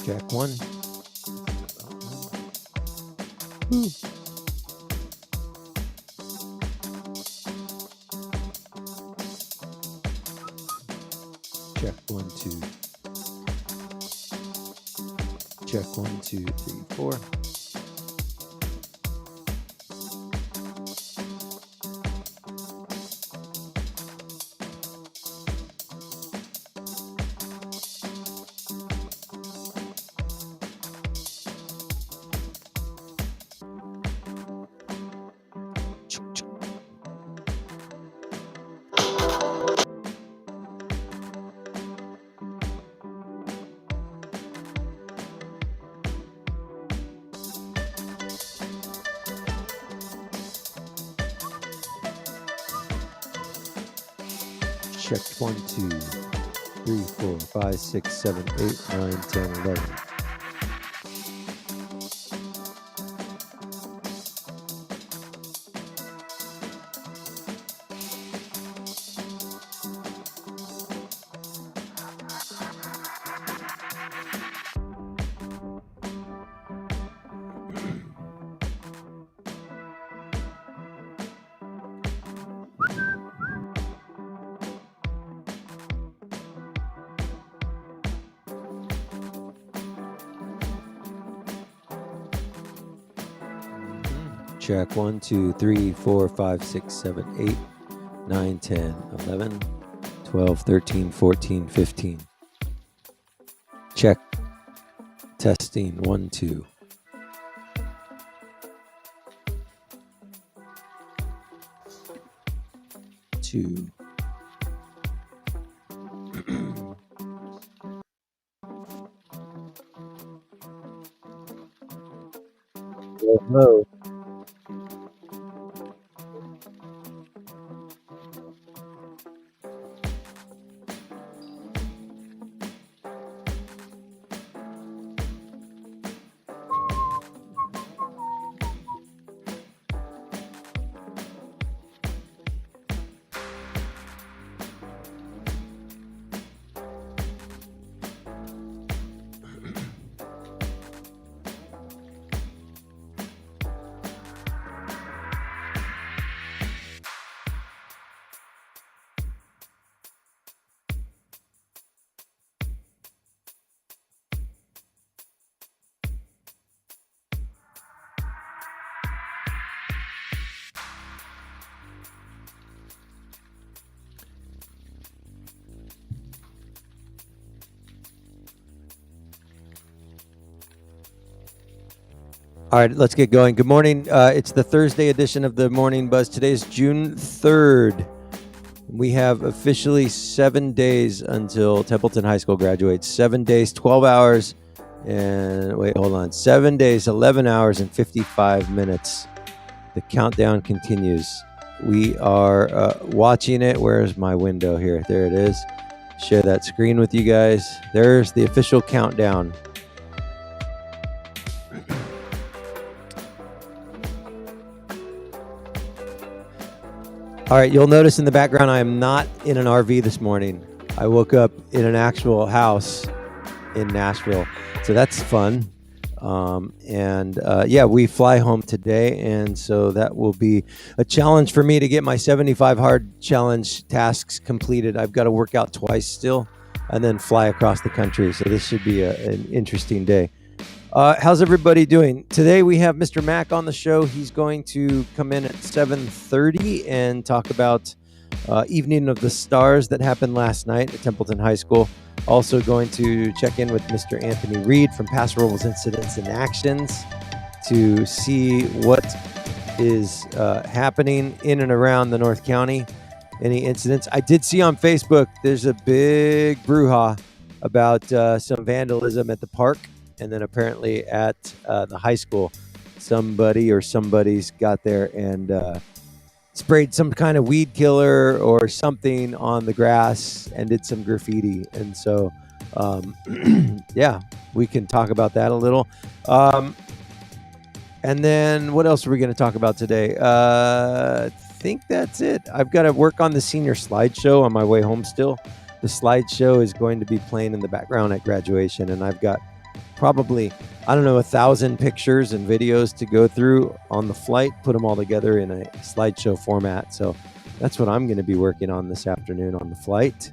Check one. Ooh. Check 1, 2. Check 1, 2, 3, 4. Check 1, 2, 3, 4, 5, 6, 7, 8, 9, 10, 11. Check 1, 2, 3, 4, 5, 6, 7, 8, 9, 10, 11, 12, 13, 14, 15. Check. Testing 1, 2. Two. Hello. All right, let's get going. Good morning. It's the Thursday edition of the Morning Buzz. Today is June 3rd. We have officially 7 days until Templeton High School graduates. 7 days, 12 hours, and wait, hold on. 7 days, 11 hours, and 55 minutes. The countdown continues. We are watching it. Where's my window here? There it is. Share that screen with you guys. There's the official countdown. All right, you'll notice in the background I am not in an RV this morning. I woke up in an actual house in Nashville, so that's fun. Yeah, we fly home today, and so that will be a challenge for me to get my 75 hard challenge tasks completed. I've got to work out twice still, and then fly across the country, so this should be an interesting day. How's everybody doing? Today we have Mr. Mack on the show. He's going to come in at 7:30 and talk about Evening of the Stars that happened last night at Templeton High School. Also going to check in with Mr. Anthony Reed from Pass Robles Incidents and Actions to see what is happening in and around the North County. Any incidents? I did see on Facebook there's a big brouhaha about some vandalism at the park. And then apparently at the high school, somebody or somebody's got there and sprayed some kind of weed killer or something on the grass and did some graffiti. And so, yeah, we can talk about that a little. And then what else are we going to talk about today? I think that's it. I've got to work on the senior slideshow on my way home still. The slideshow is going to be playing in the background at graduation, and I've got probably, I don't know, 1,000 pictures and videos to go through on the flight, put them all together in a slideshow format. So that's what I'm going to be working on this afternoon on the flight.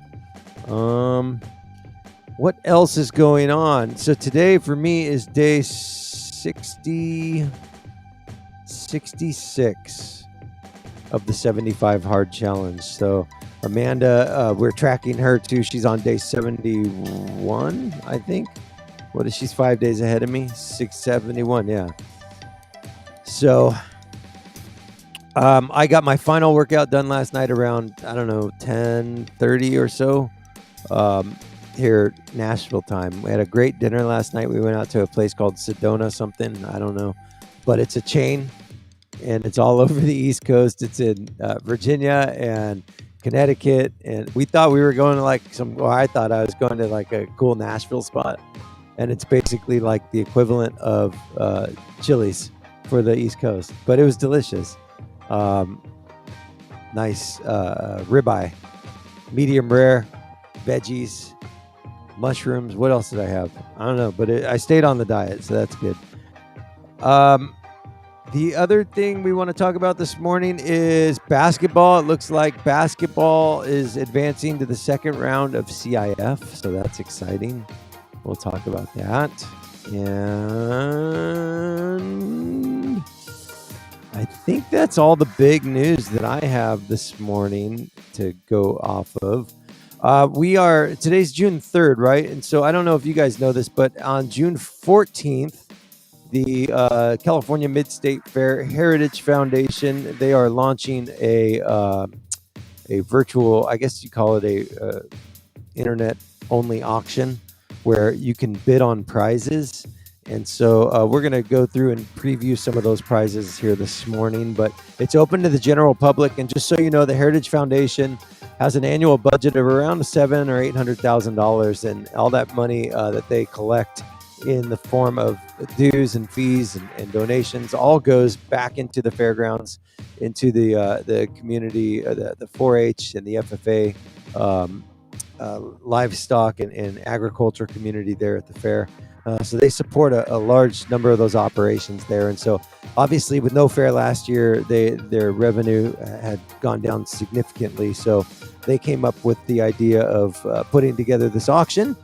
What else is going on? So today for me is day 66 of the 75 hard challenge. So Amanda, we're tracking her too. She's on day 71, I think. What is she's 5 days ahead of me? 671, yeah. So I got my final workout done last night around, I don't know, 10:30 or so. Here, Nashville time. We had a great dinner last night. We went out to a place called Sedona something. I don't know. But it's a chain, and it's all over the East Coast. It's in Virginia and Connecticut. And we thought we were going to like I thought I was going to like a cool Nashville spot. And it's basically like the equivalent of Chili's for the East Coast. But it was delicious. Nice ribeye, medium rare, veggies, mushrooms. What else did I have? I don't know, but I stayed on the diet, so that's good. The other thing we want to talk about this morning is basketball. It looks like basketball is advancing to the second round of CIF, so that's exciting. We'll talk about that. And I think that's all the big news that I have this morning to go off of. Today's June 3rd, right? And so I don't know if you guys know this, but on June 14th, the California Mid-State Fair Heritage Foundation, they are launching a virtual, I guess you call it a internet-only auction where you can bid on prizes. And so we're going to go through and preview some of those prizes here this morning, but it's open to the general public. And just so you know, the Heritage Foundation has an annual budget of around $700,000 or $800,000, and all that money that they collect in the form of dues and fees and donations all goes back into the fairgrounds, into the community, the 4-H and the FFA livestock and agriculture community there at the fair. So they support a large number of those operations there. And so obviously with no fair last year, their revenue had gone down significantly. So they came up with the idea of putting together this auction.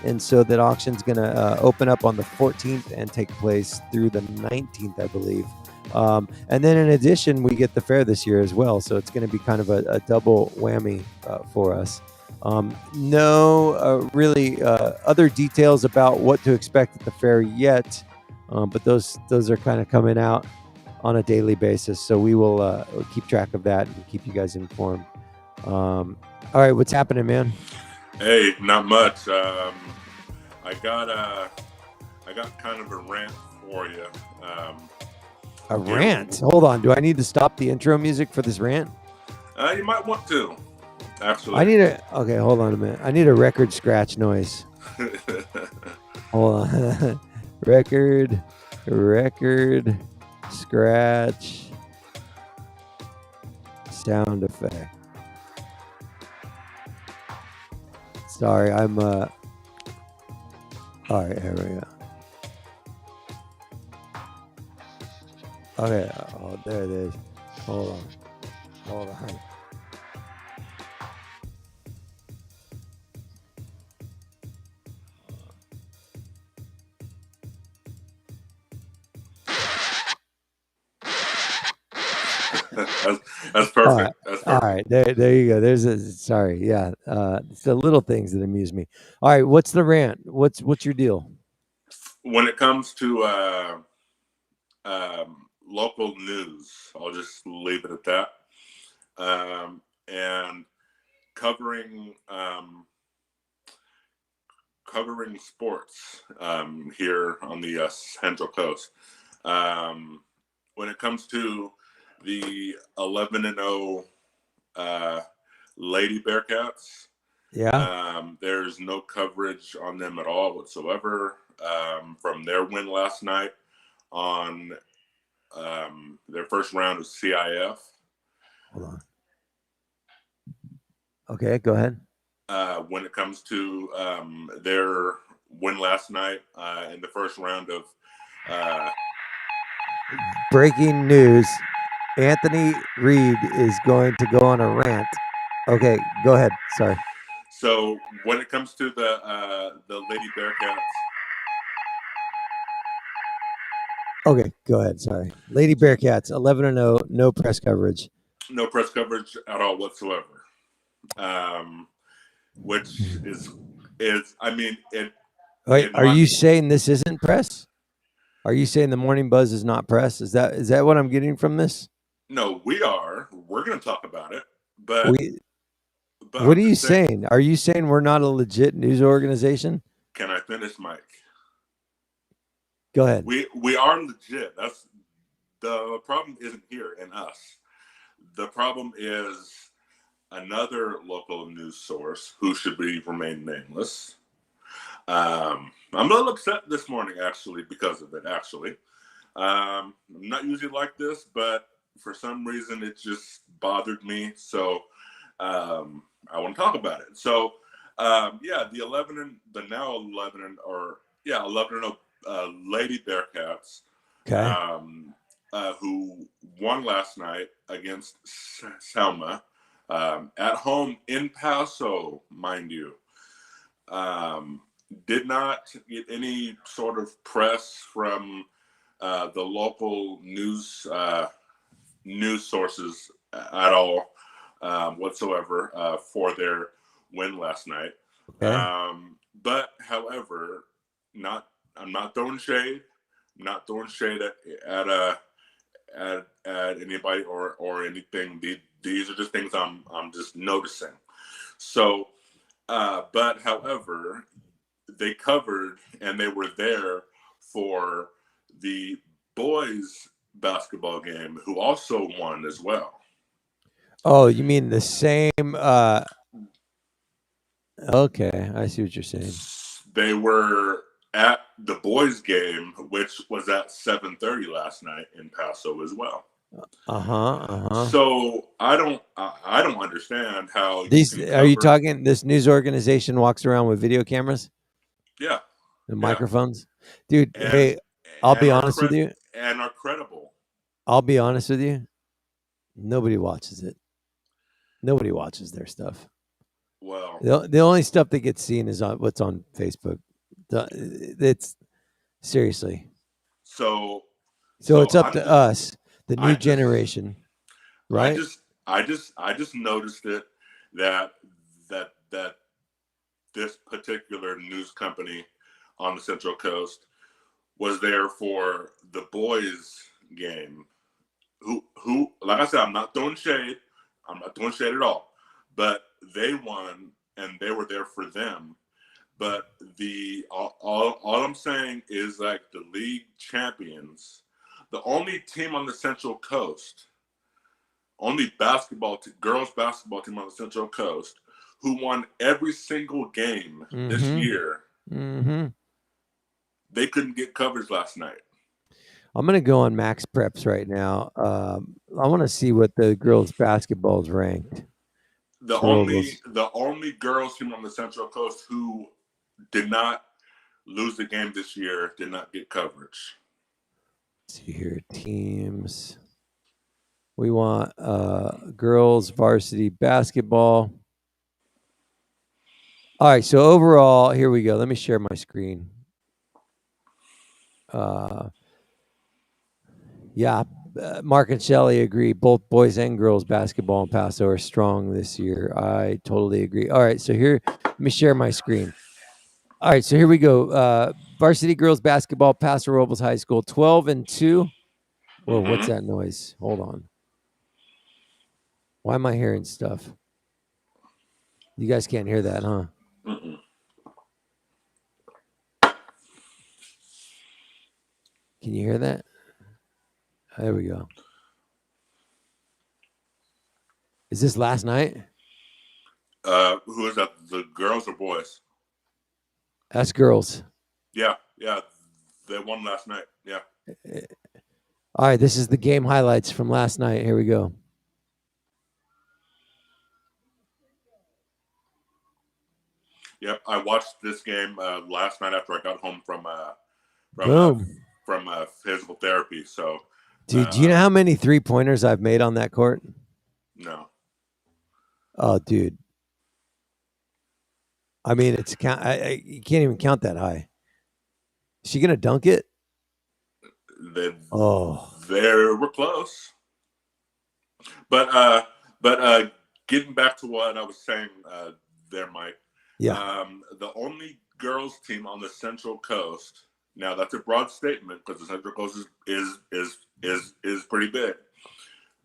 And so that auction's going to open up on the 14th and take place through the 19th, I believe. And then in addition, we get the fair this year as well. So it's going to be kind of a double whammy for us. No really other details about what to expect at the fair yet, but those are kind of coming out on a daily basis. So we will keep track of that and keep you guys informed. All right, what's happening, man? Hey, not much. I got kind of a rant for you. A rant? Hold on. Do I need to stop the intro music for this rant? You might want to. Absolutely. Okay, hold on a minute. I need a record scratch noise. Hold on. record scratch sound effect. Sorry, I'm all right, here we go. Okay, oh, there it is. Hold on. That's perfect. All right. There you go. Sorry. Yeah. It's the little things that amuse me. All right. What's the rant? What's your deal? When it comes to local news, I'll just leave it at that. And covering sports here on the Central Coast. When it comes to the 11-0 Lady Bearcats, there's no coverage on them at all whatsoever from their win last night on their first round of CIF. Hold on. Okay, go ahead. When it comes to their win last night in the first round of. Breaking news. Anthony Reed is going to go on a rant. Okay, go ahead. Sorry. So when it comes to the Lady Bearcats. Okay, go ahead. Sorry. Lady Bearcats, 11-0, no press coverage. No press coverage at all whatsoever. Which is I mean it. Wait, are you saying this isn't press? Are you saying the Morning Buzz is not press? Is that what I'm getting from this? No, we are. We're going to talk about it, but what are you saying? Are you saying we're not a legit news organization? Can I finish, Mike? Go ahead. We are legit. That's the problem. Isn't here in us. The problem is another local news source who should remain nameless. I'm a little upset this morning, actually, because of it. Actually, I'm not usually like this, but for some reason it just bothered me. So I want to talk about it. So the 11-0 Lady Bearcats, okay, who won last night against Selma at home in Paso, mind you. Did not get any sort of press from the local news sources at all whatsoever for their win last night. Okay. But however, I'm not throwing shade. I'm not throwing shade at anybody or anything. These are just things I'm just noticing. So, but however, they covered and they were there for the boys basketball game, who also won as well. Oh, you mean the same? Okay, I see what you're saying. They were at the boys game, which was at 7:30 last night in Paso as well. So I don't understand how these are you talking. This news organization walks around with video cameras. Yeah. The microphones, dude. Hey, I'll be honest with you. And are credible. I'll be honest with you. Nobody watches it. Nobody watches their stuff. Well, the only stuff that gets seen is on what's on Facebook. It's seriously. So it's up to us, the new generation, right? I just noticed it that this particular news company on the Central Coast was there for the boys game. Who like I said, I'm not throwing shade. I'm not throwing shade at all. But they won and they were there for them. But all I'm saying is, like, the league champions, the only team on the Central Coast, only girls basketball team on the Central Coast who won every single game this year. They couldn't get coverage last night. I'm going to go on Max Preps right now. I want to see what the girls basketball is ranked. The only girls team on the Central Coast who did not lose the game this year did not get coverage. Let's see here, teams. We want girls varsity basketball. All right, so overall, here we go. Let me share my screen. Mark and Shelley agree. Both boys and girls basketball in Paso are strong this year. I totally agree. All right, so here, let me share my screen. All right, so here we go. Varsity girls basketball, Paso Robles High School, 12-2. Whoa, what's that noise? Hold on. Why am I hearing stuff? You guys can't hear that, huh? Can you hear that? There we go. Is this last night? Who is that? The girls or boys? That's girls. Yeah. They won last night. Yeah. All right, this is the game highlights from last night. Here we go. Yep, I watched this game last night after I got home from Boom. physical therapy. So, Dude, do you know how many 3-pointers I've made on that court? no. Oh, dude. I mean, it's you can't even count that high. Is she gonna dunk it? They, Oh, they were close. But getting back to what I was saying there, Mike. yeah. The only girls team on the Central Coast. Now that's a broad statement because the Central Coast is pretty big.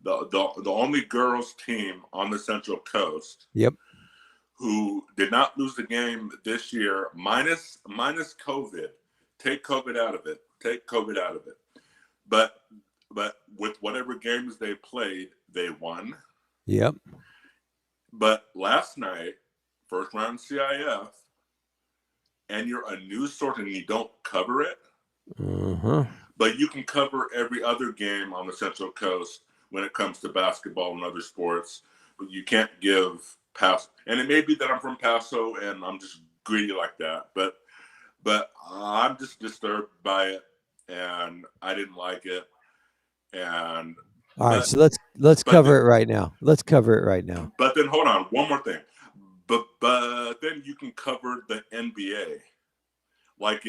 The only girls team on the Central Coast. Yep. Who did not lose the game this year, minus COVID. Take COVID out of it. Take COVID out of it. But with whatever games they played, they won. Yep. But last night, first round CIF, and you're a news source and you don't cover it, but you can cover every other game on the Central Coast when it comes to basketball and other sports, but you can't give Paso. And it may be that I'm from Paso and I'm just greedy like that, but I'm just disturbed by it, and I didn't like it. And all right, so let's cover it right now. Let's cover it right now. But then hold on, one more thing. But then you can cover the NBA like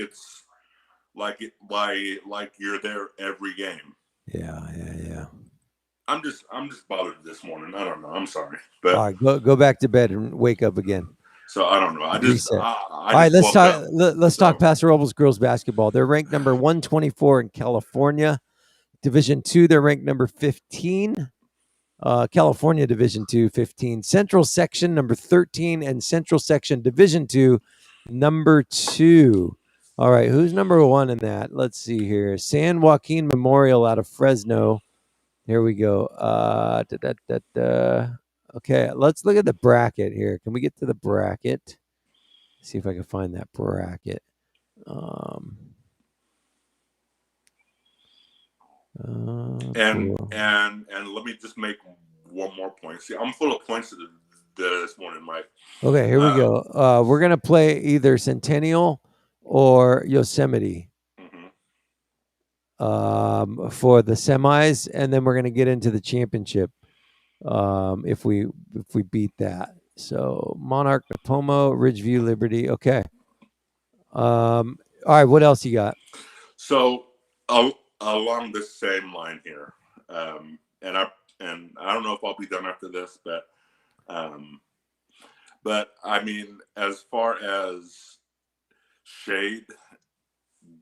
you're there every game. Yeah. I'm just bothered this morning. I don't know. I'm sorry. But all right, go back to bed and wake up again. So I don't know. All right, let's talk Paso Robles girls basketball. They're ranked number 124 in California. Division II, they're ranked number 15. California Division II, 15. Central Section number 13, and Central Section Division II, number 2. All right, who's number 1 in that? Let's see here. San Joaquin Memorial out of Fresno. Here we go. Okay, let's look at the bracket here. Can we get to the bracket? See if I can find that bracket. And let me just make one more point. See, I'm full of points this morning, Mike. Okay, here we go. We're gonna play either Centennial or Yosemite for the semis, and then we're gonna get into the championship if we beat that. So Monarch, Napomo, Ridgeview, Liberty. Okay. All right. What else you got? So along this same line here, and I don't know if I'll be done after this, but I mean, as far as shade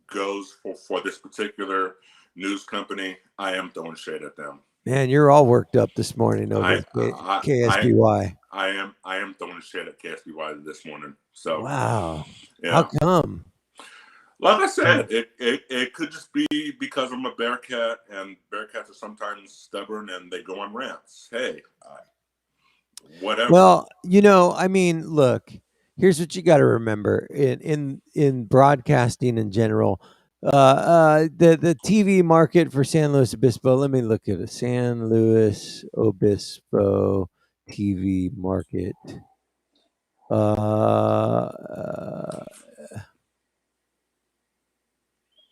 goes for this particular news company, I am throwing shade at them. Man, you're all worked up this morning over KSBY. I am throwing shade at KSBY this morning. So wow, yeah. How come? Like I said, it could just be because I'm a Bearcat, and Bearcats are sometimes stubborn and they go on rants. Hey, whatever. Well, I mean, look, here's what you got to remember in broadcasting in general. The TV market for San Luis Obispo. Let me look at it. San Luis Obispo TV market.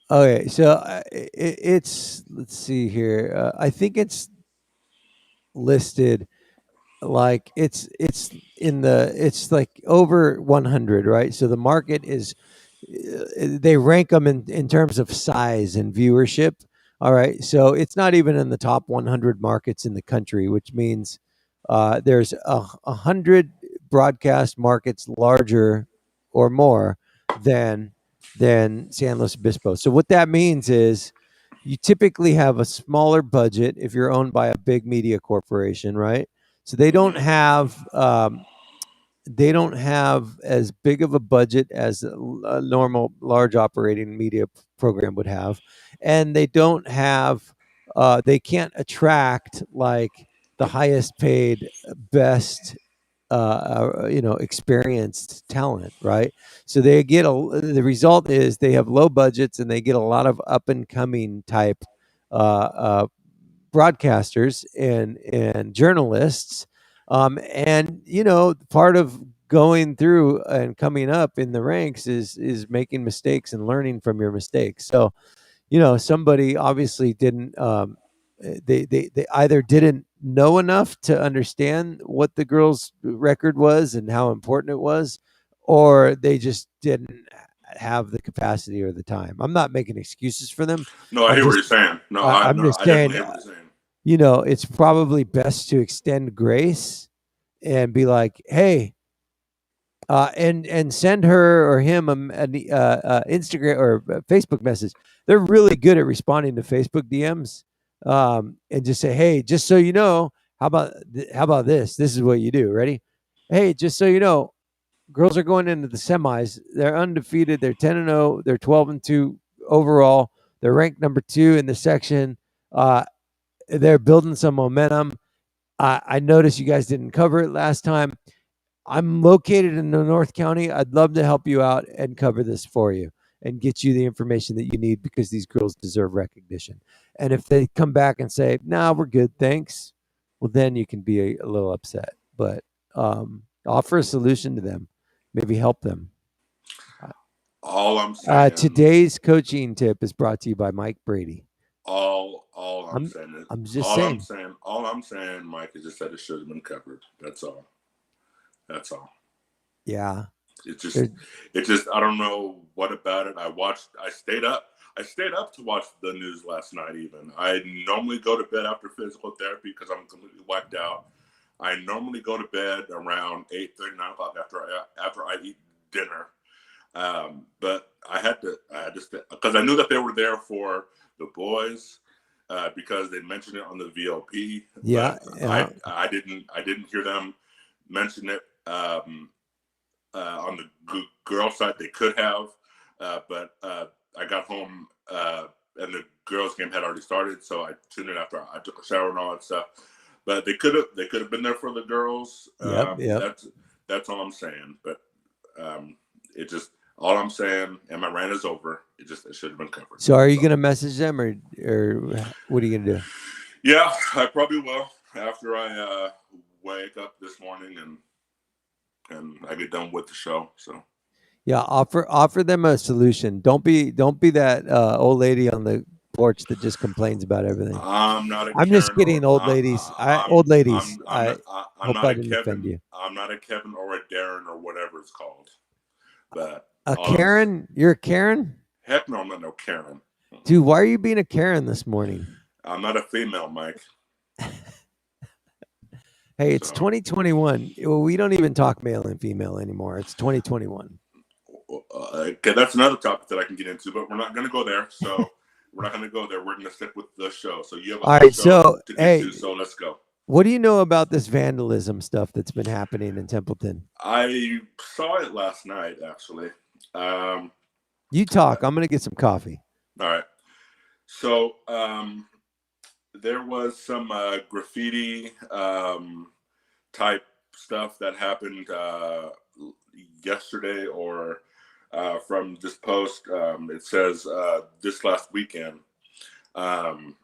Okay, so it's let's see here. I think it's listed like it's like over 100, right? So the market is they rank them in terms of size and viewership. All right, so it's not even in the top 100 markets in the country, which means there's 100 broadcast markets larger or more than San Luis Obispo. So what that means is you typically have a smaller budget if you're owned by a big media corporation, right? So they don't have as big of a budget as a normal large operating media program would have, and they don't have they can't attract like the highest paid, best experienced talent, right? So they get the result is they have low budgets and they get a lot of up and coming type broadcasters and journalists. And part of going through and coming up in the ranks is making mistakes and learning from your mistakes. So, somebody obviously didn't they either didn't know enough to understand what the girls' record was and how important it was, or they just didn't have the capacity or the time. I'm not making excuses for them. No, I I'm hear what just you're saying. No, I'm just I saying, definitely hear what you're saying. it's probably best to extend grace and be like, hey, and send her or him an Instagram or Facebook message. They're really good at responding to Facebook DMs, and just say, "Hey, just so you know, how about this? This is what you do. Ready? Hey, just so you know, girls are going into the semis. They're undefeated. They're 10-0. They're 12-2 overall. They're ranked number 2 in the section. They're building some momentum. I noticed you guys didn't cover it last time. I'm located in the North County. I'd love to help you out and cover this for you and get you the information that you need because these girls deserve recognition." And if they come back and say, "Nah, we're good, thanks," well, then you can be a little upset. But offer a solution to them, maybe help them. All I'm saying. Today's coaching tip is brought to you by Mike Brady. All I'm saying is, I'm just saying. all I'm saying, Mike, is just that it should have been covered. That's all. That's all. Yeah. It just I don't know what about it. I stayed up to watch the news last night even. I normally go to bed after physical therapy because I'm completely wiped out. I normally go to bed around 8:30, 9 o'clock after I eat dinner. But I had to because I knew that they were there for the boys because they mentioned it on the VOP. Yeah, but I didn't hear them mention it on the girl side. They could have, but I got home and the girls' game had already started, so I tuned in after I took a shower and all that stuff. But they could have been there for the girls. Yep. That's all I'm saying. But it just all I'm saying, and my rant is over. It should have been covered. So are you going to message them or what are you going to do? Yeah, I probably will after I wake up this morning and I get done with the show. So yeah, offer them a solution. Don't be that old lady on the porch that just complains about everything. I'm not a I'm Karen just kidding, old ladies. I hope I didn't offend you. I'm not a Kevin or a Darren or whatever it's called. But a Karen? You're a Karen? Heck no, I'm not no Karen. Dude, why are you being a Karen this morning? I'm not a female, Mike. Hey, it's 2021. We don't even talk male and female anymore. It's 2021. Okay, that's another topic that I can get into, but we're not going to go there. So we're not going to go there. We're going to stick with the show. So you have a show to get to, so let's go. What do you know about this vandalism stuff that's been happening in Templeton? I saw it last night, actually. You talk. I'm going to get some coffee. All right. So there was some graffiti type stuff that happened yesterday or from this post. It says this last weekend. And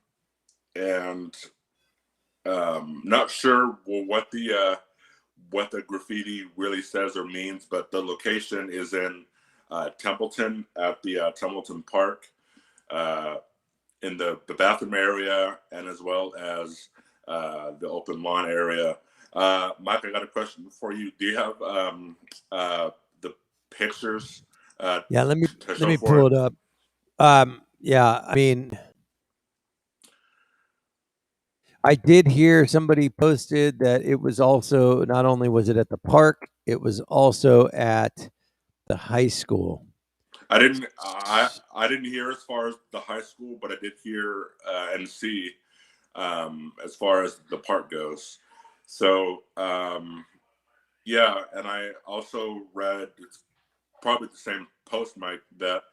not sure what the graffiti really says or means, but the location is in Templeton at the Templeton Park, in the bathroom area, and as well as the open lawn area. Mike, I got a question for you. Do you have the pictures? Yeah, let me pull it up. Yeah, I mean, I did hear somebody posted that it was also, not only was it at the park, it was also at the high school. I didn't hear as far as the high school, but I did hear and see as far as the park goes. So yeah, and I also read, it's probably the same post, Mike, that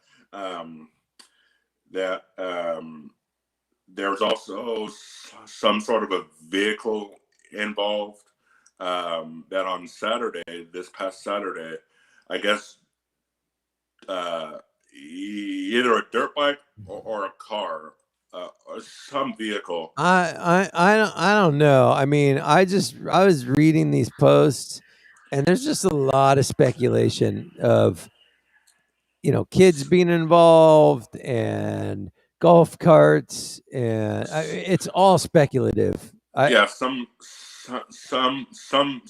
there's also some sort of a vehicle involved that on Saturday, this past Saturday, I guess either a dirt bike or a car, or some vehicle. I don't know. I mean, I was reading these posts, And there's just a lot of speculation of, kids being involved and golf carts, and it's all speculative. Yeah, some vehicle, I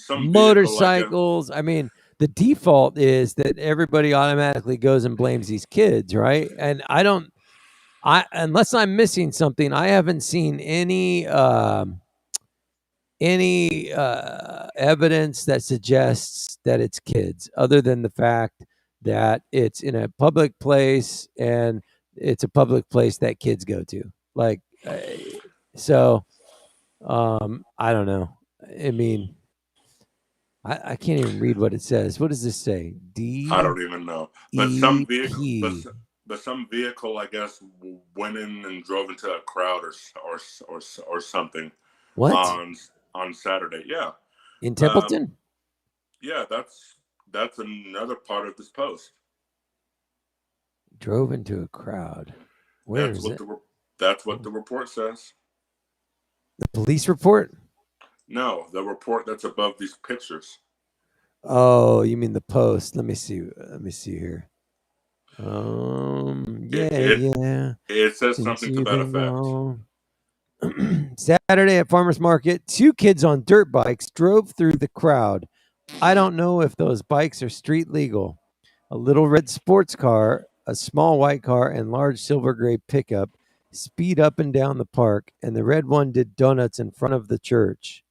guess. Motorcycles. I mean, the default is that everybody automatically goes and blames these kids, right? And unless I'm missing something, I haven't seen any evidence that suggests that it's kids, other than the fact that it's in a public place and it's a public place that kids go to. Like, so, I don't know. I mean, I can't even read what it says. What does this say? I don't even know. But some vehicle, but some vehicle, I guess, went in and drove into a crowd or something. What? On Saturday, yeah. In Templeton? Yeah, that's another part of this post. Drove into a crowd. Where is it? That's what the report says. The police report? No, the report that's above these pictures. Oh, you mean the post? Let me see. Let me see here. Yeah. It says something to that effect. Saturday at farmers market, 2 kids on dirt bikes drove through the crowd. I don't know if those bikes are street legal. A little red sports car, a small white car, and large silver gray pickup speed up and down the park, and the red one did donuts in front of the church.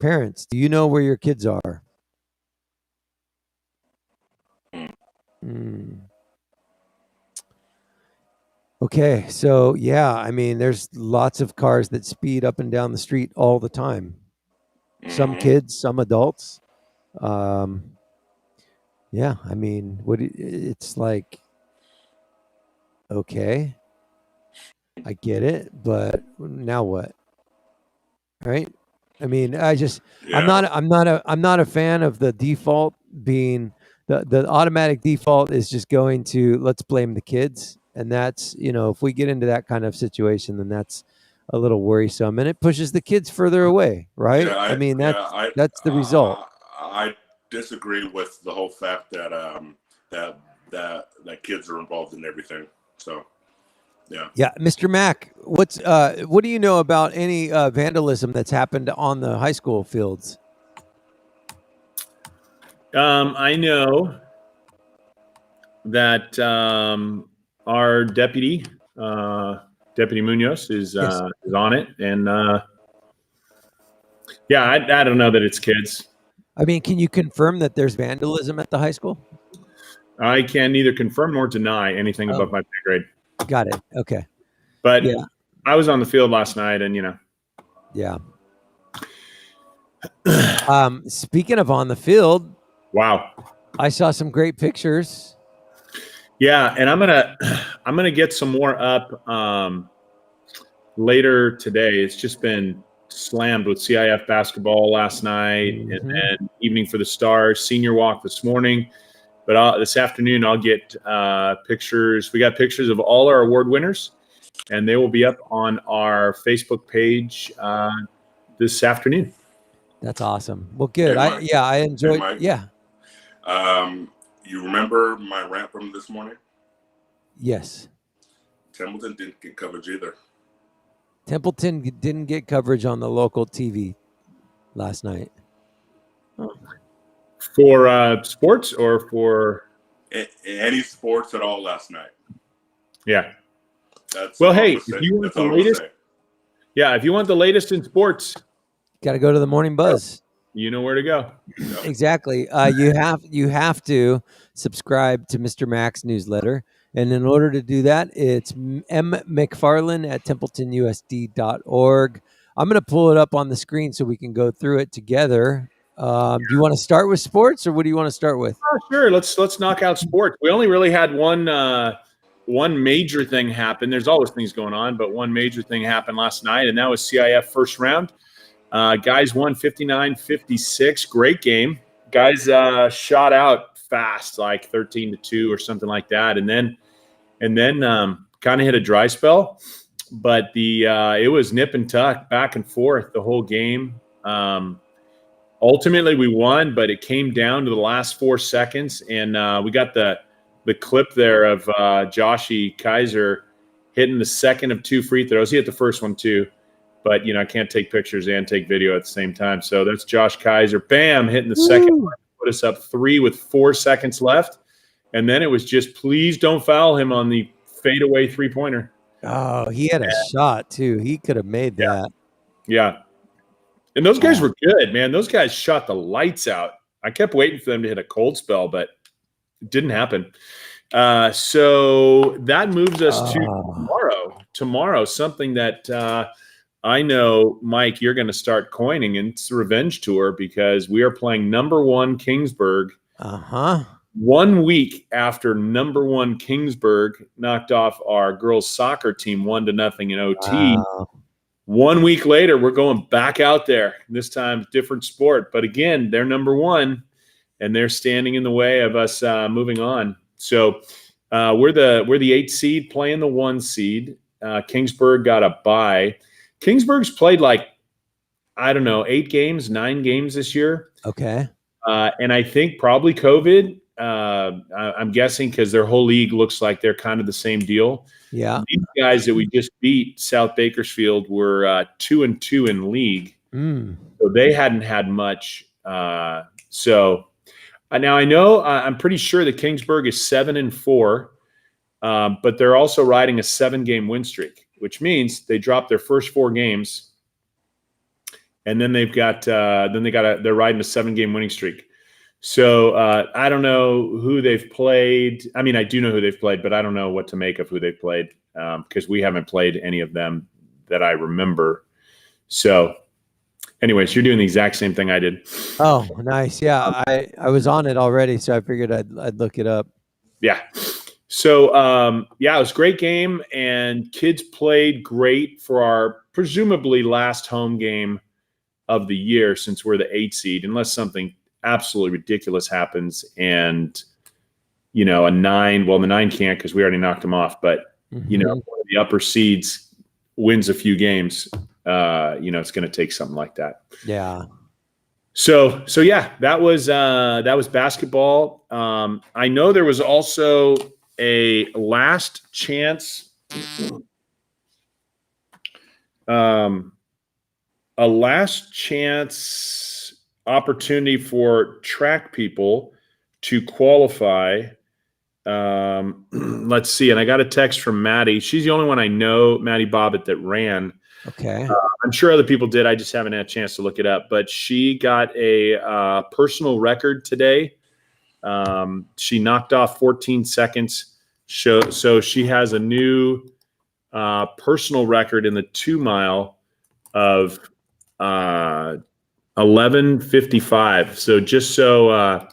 Parents, do you know where your kids are? Okay, so yeah, I mean, there's lots of cars that speed up and down the street all the time. Some kids, some adults. Yeah, I mean, it's like, okay, I get it, but now what? Right? I mean, I'm not a fan of the default being the automatic default is just going to let's blame the kids. And that's, if we get into that kind of situation, then that's a little worrisome, and it pushes the kids further away, right? Yeah, that's the result. I disagree with the whole fact that that kids are involved in everything. So, yeah. Yeah, Mr. Mack, what do you know about any vandalism that's happened on the high school fields? I know that our deputy Munoz is on it, and I don't know that it's kids. I mean, can you confirm that there's vandalism at the high school? I can neither confirm nor deny anything above my pay grade. Got it. Okay. But I was on the field last night, and Yeah. Speaking of on the field, wow, I saw some great pictures. Yeah, and I'm gonna get some more up later today. It's just been slammed with CIF basketball last night, and then evening for the Stars, senior walk this morning. But this afternoon I'll get pictures. We got pictures of all our award winners, and they will be up on our Facebook page this afternoon. That's awesome. Well, good. I enjoyed. Yeah. You remember my rant from this morning? Yes. Templeton didn't get coverage either. Templeton didn't get coverage on the local TV last night. For sports or for any sports at all last night. Yeah. Hey, if you want the latest, if you want the latest in sports, got to go to the Morning Buzz. You know where to go. Exactly. You have to subscribe to Mr. Mack's newsletter. And in order to do that, it's mmcfarland at templetonusd.org. I'm going to pull it up on the screen so we can go through it together. Do you want to start with sports, or what do you want to start with? Sure. Let's knock out sports. We only really had one major thing happen. There's always things going on, but one major thing happened last night, and that was CIF first round. Guys won 59-56. Great game. Guys shot out fast, like 13-2 or something like that, and then kind of hit a dry spell. But it was nip and tuck, back and forth the whole game. ultimately we won, but it came down to the last 4 seconds, and we got the clip there of Joshy Kaiser hitting the second of 2 free throws. He hit the first one too, but I can't take pictures and take video at the same time. So that's Josh Kaiser, bam, hitting the second one, put us up 3 with 4 seconds left, and then it was just please don't foul him on the fadeaway 3-pointer. Oh, he had a shot too. He could have made that. Yeah. And those guys were good, man. Those guys shot the lights out. I kept waiting for them to hit a cold spell, but it didn't happen. So that moves us to tomorrow. Tomorrow, something that I know, Mike, you're going to start coining, and it's the revenge tour, because we are playing number 1 Kingsburg. 1 week after number 1 Kingsburg knocked off our girls soccer team 1-0 in OT. 1 week later, we're going back out there. This time, different sport. But again, they're number 1, and they're standing in the way of us moving on. So we're the 8 seed playing the 1 seed. Kingsburg got a bye. Kingsburg's played 8 games, 9 games this year. Okay. And I think probably COVID. I'm guessing because their whole league looks like they're kind of the same deal. Yeah. These guys that we just beat, South Bakersfield, were 2-2 in league. So they hadn't had much. So now I know I'm pretty sure that Kingsburg is 7-4, but they're also riding a 7-game win streak, which means they dropped their first 4 games, and then they're riding a 7-game winning streak. So I don't know who they've played. I mean, I do know who they've played, but I don't know what to make of who they've played because we haven't played any of them that I remember. So anyways, you're doing the exact same thing I did. Oh, nice. Yeah, I was on it already, so I figured I'd look it up. Yeah. So, it was a great game, and kids played great for our presumably last home game of the year, since we're the 8 seed, unless something absolutely ridiculous happens and a 9, well, the 9 can't because we already knocked them off, but one of the upper seeds wins a few games, it's going to take something like that. Yeah. So yeah, that was basketball. I know there was also a last chance opportunity for track people to qualify. Let's see. And I got a text from Maddie. She's the only one I know, Maddie Bobbitt, that ran. Okay. I'm sure other people did. I just haven't had a chance to look it up. But she got a personal record today. She knocked off 14 seconds. So she has a new personal record in the 2 mile of 11:55. So just so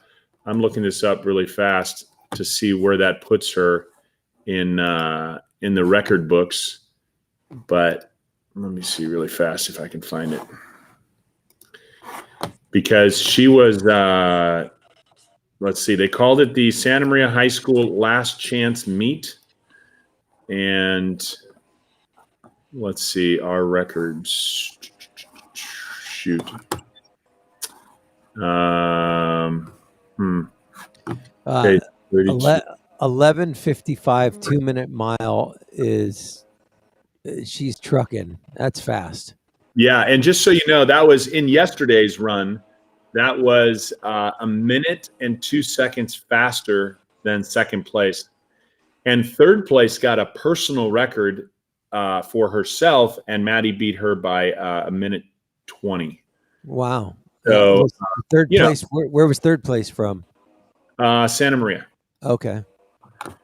I'm looking this up really fast to see where that puts her in the record books. But let me see really fast if I can find it, because she was. Let's see. They called it the Santa Maria High School Last Chance Meet, and let's see our records. Shoot. Okay, 11:55 2-minute mile is she's trucking. That's fast. Yeah, and just so you know, that was in yesterday's run. That was 1 minute and 2 seconds faster than second place, and third place got a personal record for herself, and Maddie beat her by 1:20. Wow. So third place. Where was third place from? Santa Maria. Okay.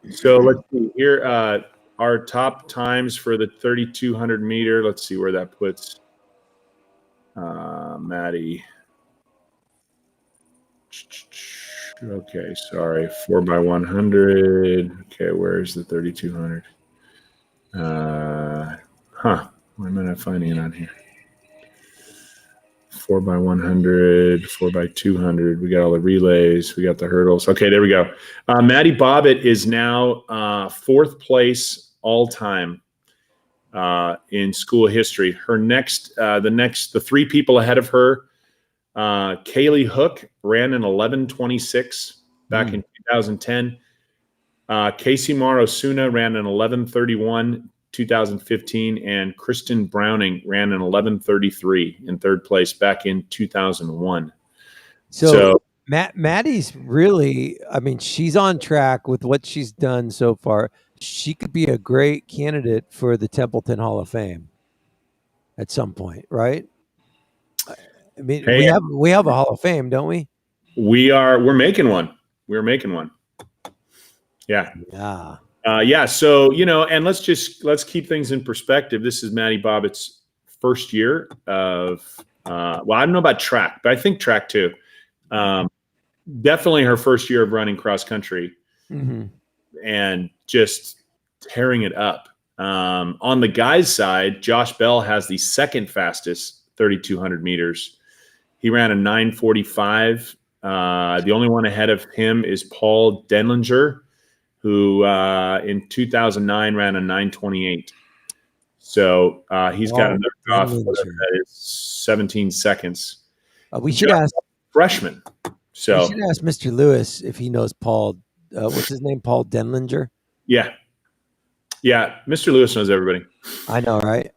So let's see here. Our top times for the 3,200 meter. Let's see where that puts Maddie. Okay, sorry. 4x100. Okay, where's the 3,200? Why am I not finding it on here? 4x100, 4x200. We got all the relays. We got the hurdles. Okay, there we go. Maddie Bobbitt is now 4th place all time in school history. Her the 3 people ahead of her Kaylee Hook ran an 11:26 back in 2010. Casey Marosuna ran an 11:31 2015, and Kristen Browning ran an 11:33 in third place back in 2001. So Maddie's really, I mean, she's on track with what she's done so far. She could be a great candidate for the Templeton Hall of Fame at some point, right? I mean, we have a Hall of Fame, don't we? We're making one. We're making one. Yeah. Yeah. So, and let's keep things in perspective. This is Maddie Bobbitt's first year of, I don't know about track, but I think track too. Definitely her first year of running cross country, and just tearing it up. On the guys' side, Josh Bell has the second fastest 3,200 meters. He ran a 9:45. The only one ahead of him is Paul Denlinger, who in 2009 ran a 9:28. So he's got another off. That is 17 seconds. We should ask freshman. So we should ask Mr. Lewis if he knows Paul. What's his name? Paul Denlinger. Yeah. Mr. Lewis knows everybody. I know, right?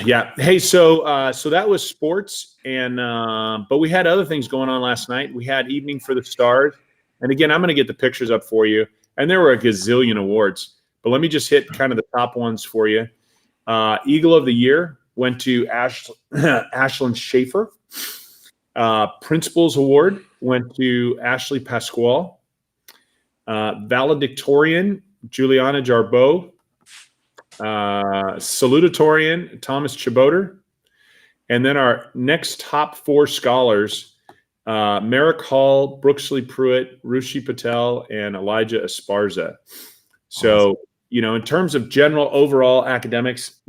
Yeah. Hey, so that was sports, and but we had other things going on last night. We had Evening for the Stars, and again, I'm going to get the pictures up for you. And there were a gazillion awards, but let me just hit kind of the top ones for you. Eagle of the Year went to Ashlyn Schaefer. Principals Award went to Ashley Pasquale. Valedictorian, Juliana Jarbeau. Salutatorian, Thomas Chaboter. And then our next top 4 scholars, Merrick Hall, Brooksley Pruitt, Rushi Patel, and Elijah Esparza. So, in terms of general overall academics,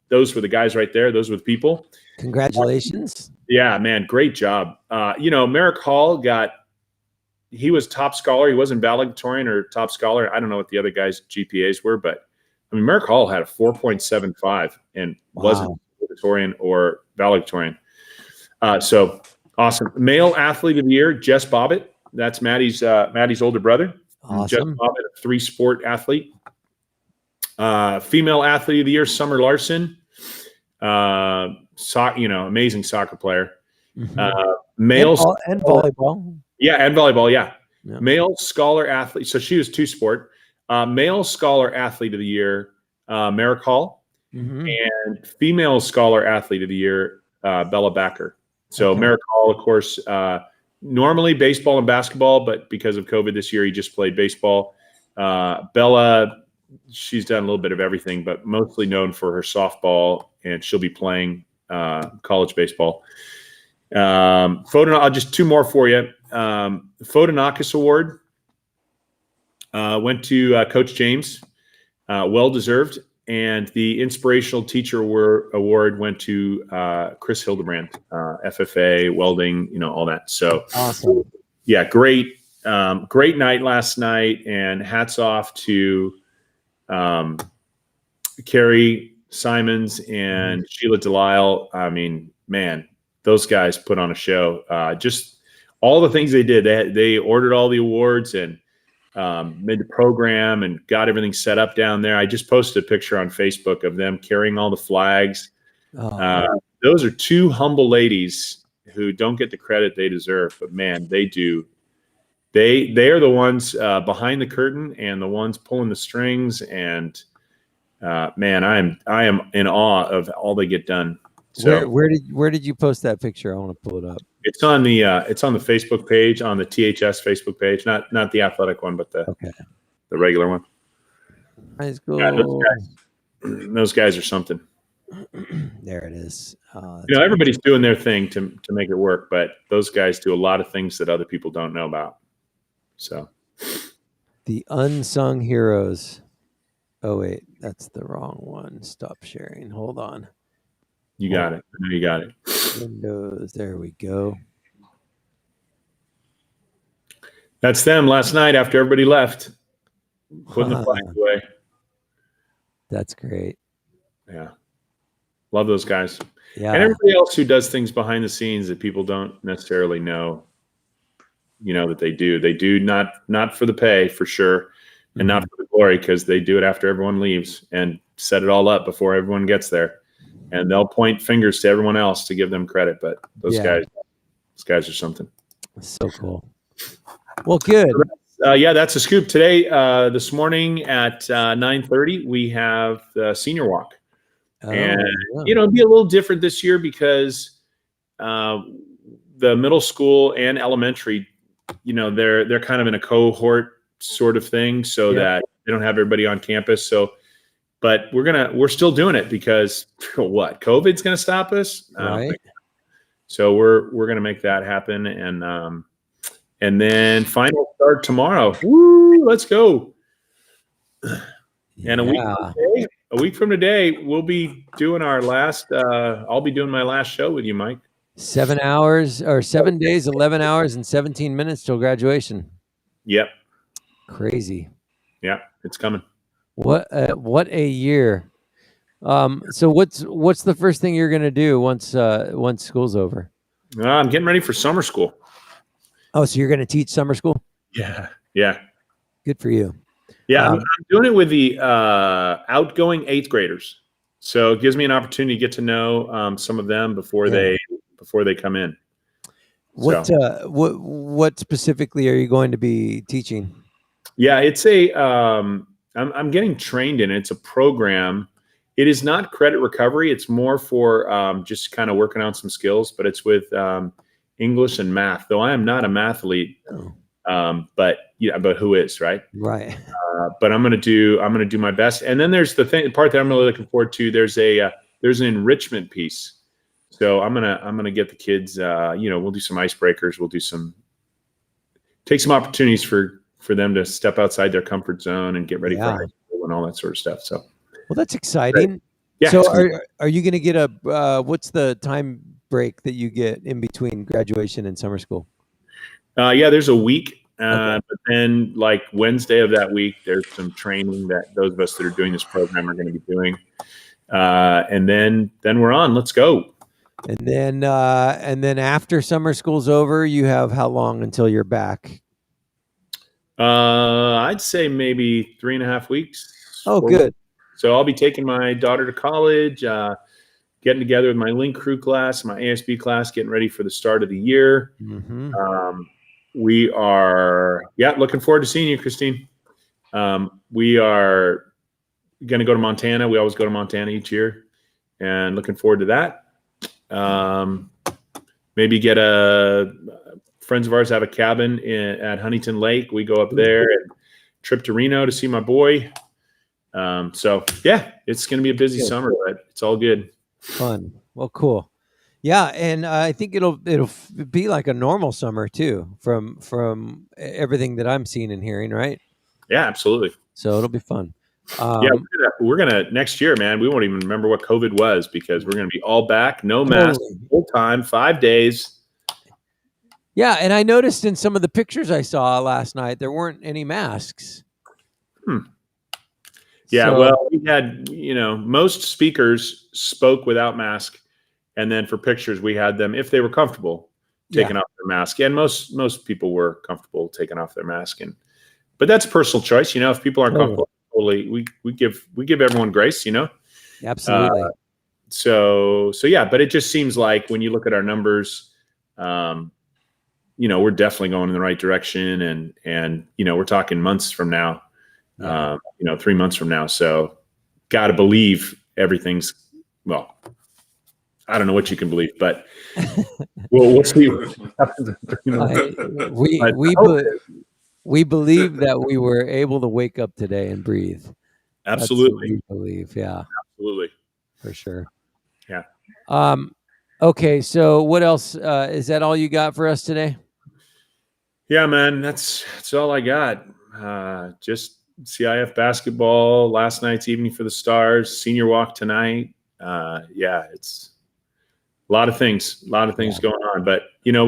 those were the guys right there. Those were the people. Congratulations. Yeah, man, great job. Merrick Hall he was top scholar. He wasn't valedictorian or top scholar. I don't know what the other guys' GPAs were, but I mean, Merrick Hall had a 4.75 and wasn't valedictorian or valedictorian. So awesome. Male Athlete of the Year, Jess Bobbitt. That's Maddie's older brother. Awesome. Jess Bobbitt, a 3-sport athlete. Female Athlete of the Year, Summer Larson. Amazing soccer player. Male and volleyball. Yeah, and volleyball. Yeah. Male Scholar Athlete. So she was 2-sport. Male Scholar Athlete of the Year, Merrick Hall. And Female Scholar Athlete of the Year, Bella Backer. So Merrick Hall, of course, normally baseball and basketball, but because of COVID this year, he just played baseball. Bella, she's done a little bit of everything, but mostly known for her softball, and she'll be playing college baseball. I'll just 2 more for you. Photonakis Award went to Coach James, well-deserved. And the Inspirational Teacher Award went to Chris Hildebrand, FFA, welding, all that. So awesome. Yeah, great night last night, and hats off to Carrie Simons and Sheila Delisle. I mean, man, those guys put on a show. Just all the things they did. They ordered all the awards and made the program and got everything set up down there. I just posted a picture on Facebook of them carrying all the flags. Those are 2 humble ladies who don't get the credit they deserve, but man, they do. They are the ones behind the curtain and the ones pulling the strings. And man, I am in awe of all they get done. So where did you post that picture? I want to pull it up. It's on the Facebook page, on the THS Facebook page, not the athletic one, but the regular one. High school. Yeah, those guys are something. There it is. Everybody's doing their thing to make it work, but those guys do a lot of things that other people don't know about. So, the unsung heroes. Oh wait, that's the wrong one. Stop sharing. Hold on. You got it. I know you got it. Windows. There we go. That's them last night after everybody left, putting the flag away. That's great. Yeah. Love those guys. Yeah. And everybody else who does things behind the scenes that people don't necessarily know, that they do. They do not for the pay, for sure, and not for the glory, because they do it after everyone leaves and set it all up before everyone gets there. And they'll point fingers to everyone else to give them credit. But those guys are something. So cool. Well, good. That's a scoop. Today, this morning at 9:30, we have the senior walk. It'll be a little different this year because the middle school and elementary, they're kind of in a cohort sort of thing, so that they don't have everybody on campus. So, but we're still doing it because what? COVID's going to stop us, right? So we're going to make that happen, and then final start tomorrow. Woo! Let's go. And a week from today, we'll be doing our last. I'll be doing my last show with you, Mike. 7 hours or 7 days, 11 hours and 17 minutes till graduation. Yep. Crazy. Yeah, it's coming. What a year. So what's the first thing you're gonna do once school's over? I'm getting ready for summer school. Oh, so you're gonna teach summer school? Yeah. Good for you. Yeah, I'm doing it with the outgoing 8th graders. So it gives me an opportunity to get to know some of them before they come in. What specifically are you going to be teaching? Yeah, it's I'm getting trained in it. It's a program. It is not credit recovery. It's more for just kind of working on some skills, but it's with English and math, though I am not a mathlete. But who is, right? Right. But I'm gonna do my best. And then there's the part that I'm really looking forward to. There's an enrichment piece. So I'm gonna get the kids. We'll do some icebreakers. We'll take some opportunities for them to step outside their comfort zone and get ready for high school and all that sort of stuff. So, well, that's exciting. Yeah. So are you going to get what's the time break that you get in between graduation and summer school? There's a week. But then like Wednesday of that week, there's some training that those of us that are doing this program are going to be doing. And then we're on. Let's go. And then after summer school's over, you have how long until you're back? I'd say maybe 3.5 weeks. Oh, good. So I'll be taking my daughter to college, getting together with my Link Crew class, my ASB class, getting ready for the start of the year. Mm-hmm. We are, looking forward to seeing you, Christine. We are going to go to Montana. We always go to Montana each year, and looking forward to that. Maybe get friends of ours have a cabin at Huntington Lake. We go up there and trip to Reno to see my boy. So it's going to be a busy summer, but it's all good. Fun. Well, cool. Yeah, and I think it'll be like a normal summer too, from everything that I'm seeing and hearing, right? Yeah, absolutely. So it'll be fun. We're gonna next year, man. We won't even remember what COVID was because we're gonna be all back, no mask, full time, 5 days. Yeah, and I noticed in some of the pictures I saw last night there weren't any masks. Yeah, well, we had most speakers spoke without mask. And then for pictures, we had them, if they were comfortable, taking off their mask. And most people were comfortable taking off their mask. But that's a personal choice. If people aren't comfortable, totally, we give everyone grace. Absolutely. But it just seems like when you look at our numbers, we're definitely going in the right direction. And we're talking months from now, 3 months from now. So got to believe everything's well. I don't know what you can believe, but we'll see. We believe that we were able to wake up today and breathe. Absolutely, we believe. Yeah, absolutely, for sure. Yeah. Okay. So, what else? Is that all you got for us today? Yeah, man. That's all I got. Just CIF basketball last night's Evening for the Stars, senior walk tonight. It's a lot of things going on, but we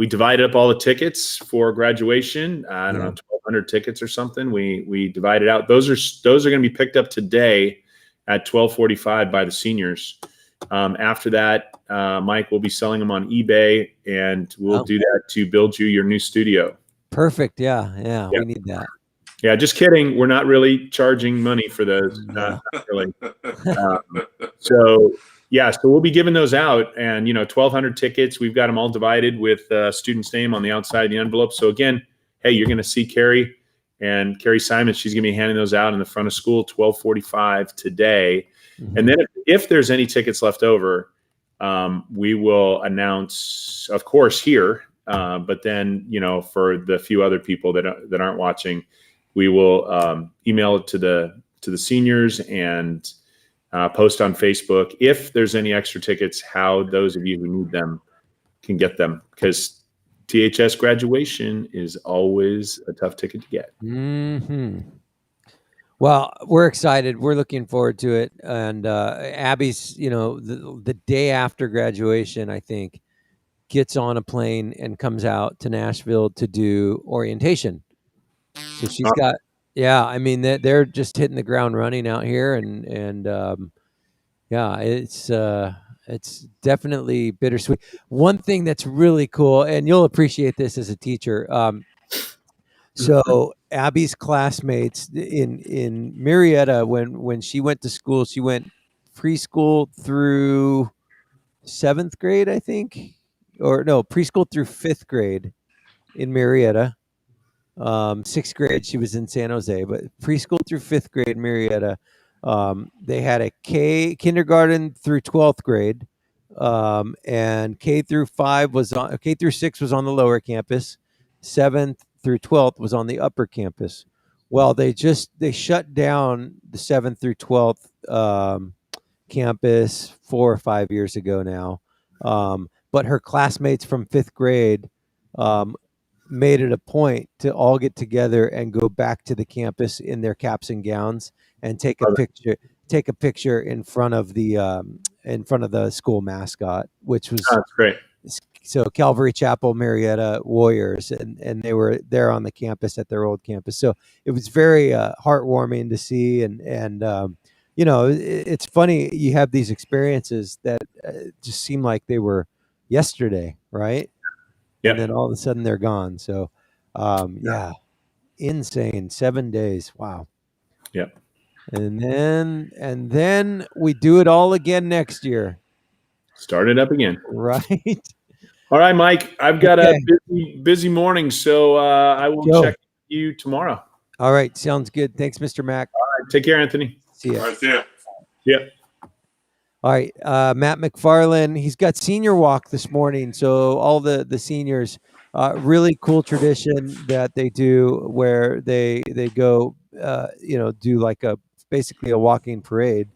divided up all the tickets for graduation. I don't know, 1,200 tickets or something. We divided out. Those are going to be picked up today at $12.45 by the seniors. After that, Mike will be selling them on eBay, and we'll do that to build you your new studio. Perfect. Yeah. We need that. Yeah, just kidding. We're not really charging money for those. Not really. So we'll be giving those out, and 1,200 tickets. We've got them all divided with student's name on the outside of the envelope. So again, hey, you're going to see Carrie Simon. She's going to be handing those out in the front of school, 12:45 today. Mm-hmm. And then if there's any tickets left over, we will announce, of course, here. But then, for the few other people that aren't watching, we will email it to the seniors and post on Facebook if there's any extra tickets, how those of you who need them can get them, because THS graduation is always a tough ticket to get. Mm-hmm. Well, we're excited. We're looking forward to it. And Abby's, the day after graduation, I think, gets on a plane and comes out to Nashville to do orientation. So she's got, I mean, they're just hitting the ground running out here, and it's definitely bittersweet. One thing that's really cool, and you'll appreciate this as a teacher. So Abby's classmates in Marietta, when she went to school, she went preschool through 7th grade, I think, or no, preschool through 5th grade in Marietta. 6th grade, she was in San Jose, but preschool through 5th grade, Marietta. They had a kindergarten through 12th grade, and K through 6 was on the lower campus. 7th through 12th was on the upper campus. Well, they shut down the 7th through 12th campus 4 or 5 years ago now. But her classmates from 5th grade made it a point to all get together and go back to the campus in their caps and gowns and take a picture in front of the school mascot, which was that's great. So Calvary Chapel Marietta Warriors, and they were there on the campus at their old campus. So it was very heartwarming to see, and it's funny, you have these experiences that just seem like they were yesterday, right? Yep. And then all of a sudden they're gone. So insane. 7 days. Wow. Yep. And then we do it all again next year. Start it up again. Right. All right, Mike, I've got a busy morning, so I will check you tomorrow. All right. Sounds good. Thanks, Mr. Mack. All right. Take care, Anthony. See ya. All right, see ya. Yep. All right. Matt McFarland, he's got senior walk this morning. So all the seniors, really cool tradition that they do where they go, do like basically a walking parade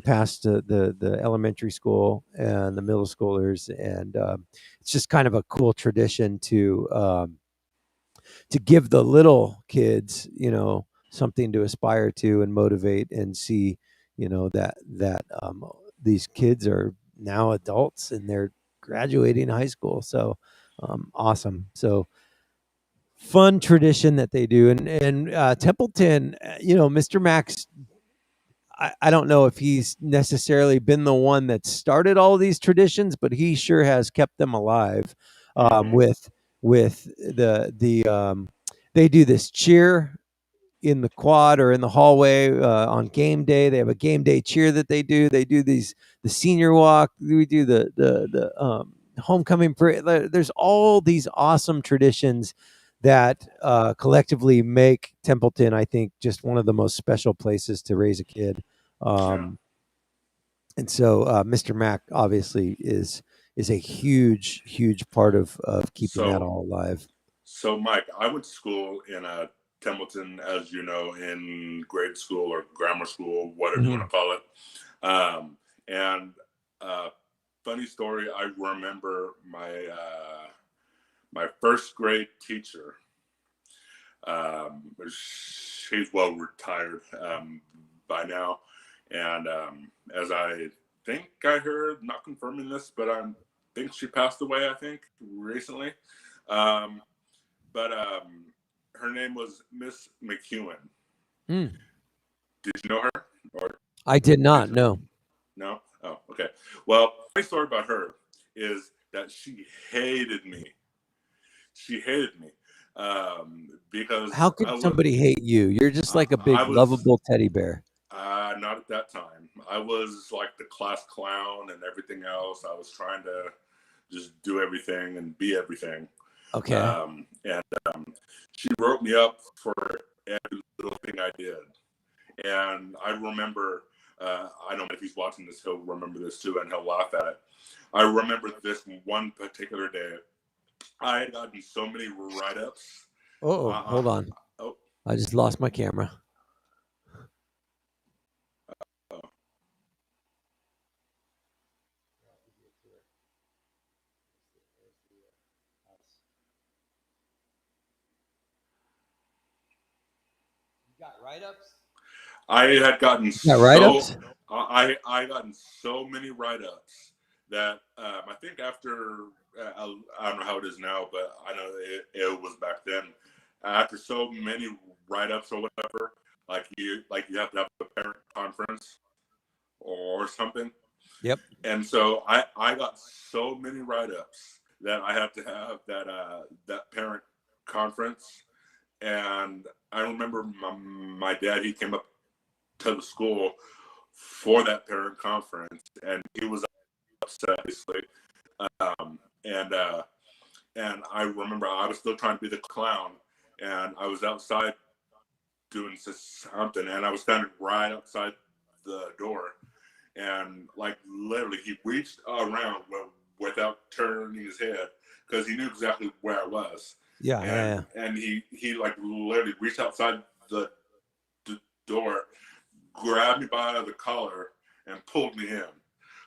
past the elementary school and the middle schoolers. And it's just kind of a cool tradition to give the little kids, something to aspire to and motivate and see, that these kids are now adults and they're graduating high school. So awesome. So fun tradition that they do. And Templeton, Mr. Max, I don't know if he's necessarily been the one that started all of these traditions, but he sure has kept them alive with the they do this cheer in the quad or in the hallway on game day. They have a game day cheer that they do. They do the senior walk. We do the homecoming parade. There's all these awesome traditions that collectively make Templeton, I think, just one of the most special places to raise a kid. And so Mr. Mack obviously is a huge part of keeping that all alive. So Mike, I went to school in Templeton, as you know, in grade school or grammar school, whatever you want to call it. And funny story, I remember my first grade teacher. She's well retired by now, and as I think I heard, not confirming this, but I think she passed away, I think, recently. But her name was Miss McEwen. Did you know her? I did not. No. No? Oh, okay. Well, my story about her is that she hated me. She hated me because How could somebody hate you? You're just like a big, I was lovable teddy bear. not at that time. I was like the class clown and everything else. I was trying to just do everything and be everything. Okay. And she wrote me up for every little thing I did. And I remember, I don't know if he's watching this, he'll remember this too, and he'll laugh at it. I remember this one particular day. I had gotten so many write-ups. Oh, hold on. Oh. I just lost my camera. Got write-ups? I had gotten write-ups? I gotten so many write-ups that I think after I don't know how it is now, but I know it was back then. After so many write-ups or whatever, like you have to have a parent conference or something. Yep. And so I got so many write-ups that I have to have that parent conference. And I remember my dad, he came up to the school for that parent conference, and he was upset, obviously. And I remember I was still trying to be the clown, and I was outside doing something, and I was standing right outside the door, and like literally he reached around without turning his head because he knew exactly where I was. Yeah. And he like literally reached outside the door, grabbed me by the collar, and pulled me in.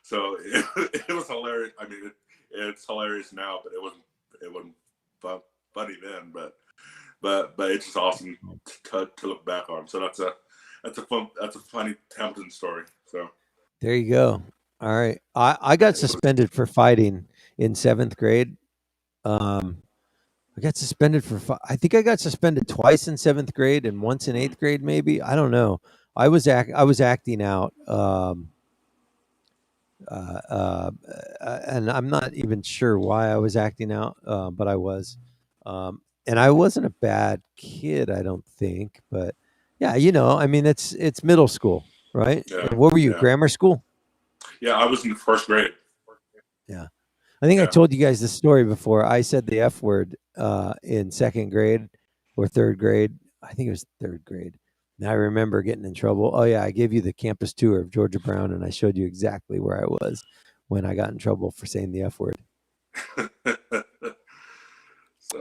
So it was hilarious. I mean, it's hilarious now, but it wasn't funny then. But it's just awesome to look back on. So that's a funny Hamilton story. So there you go. All right, I got suspended for fighting in 7th grade. I got suspended I think I got suspended twice in 7th grade and once in 8th grade, maybe. I don't know. I was acting out, and I'm not even sure why I was acting out, but I was, and I wasn't a bad kid, I don't think. But yeah, I mean, it's middle school, right? Yeah, And what were you, grammar school? Yeah, I was in the 1st grade. Yeah. I think I told you guys this story before. I said the F word in 2nd grade or 3rd grade. I think it was 3rd grade. And I remember getting in trouble. Oh, yeah. I gave you the campus tour of Georgia Brown, and I showed you exactly where I was when I got in trouble for saying the F word.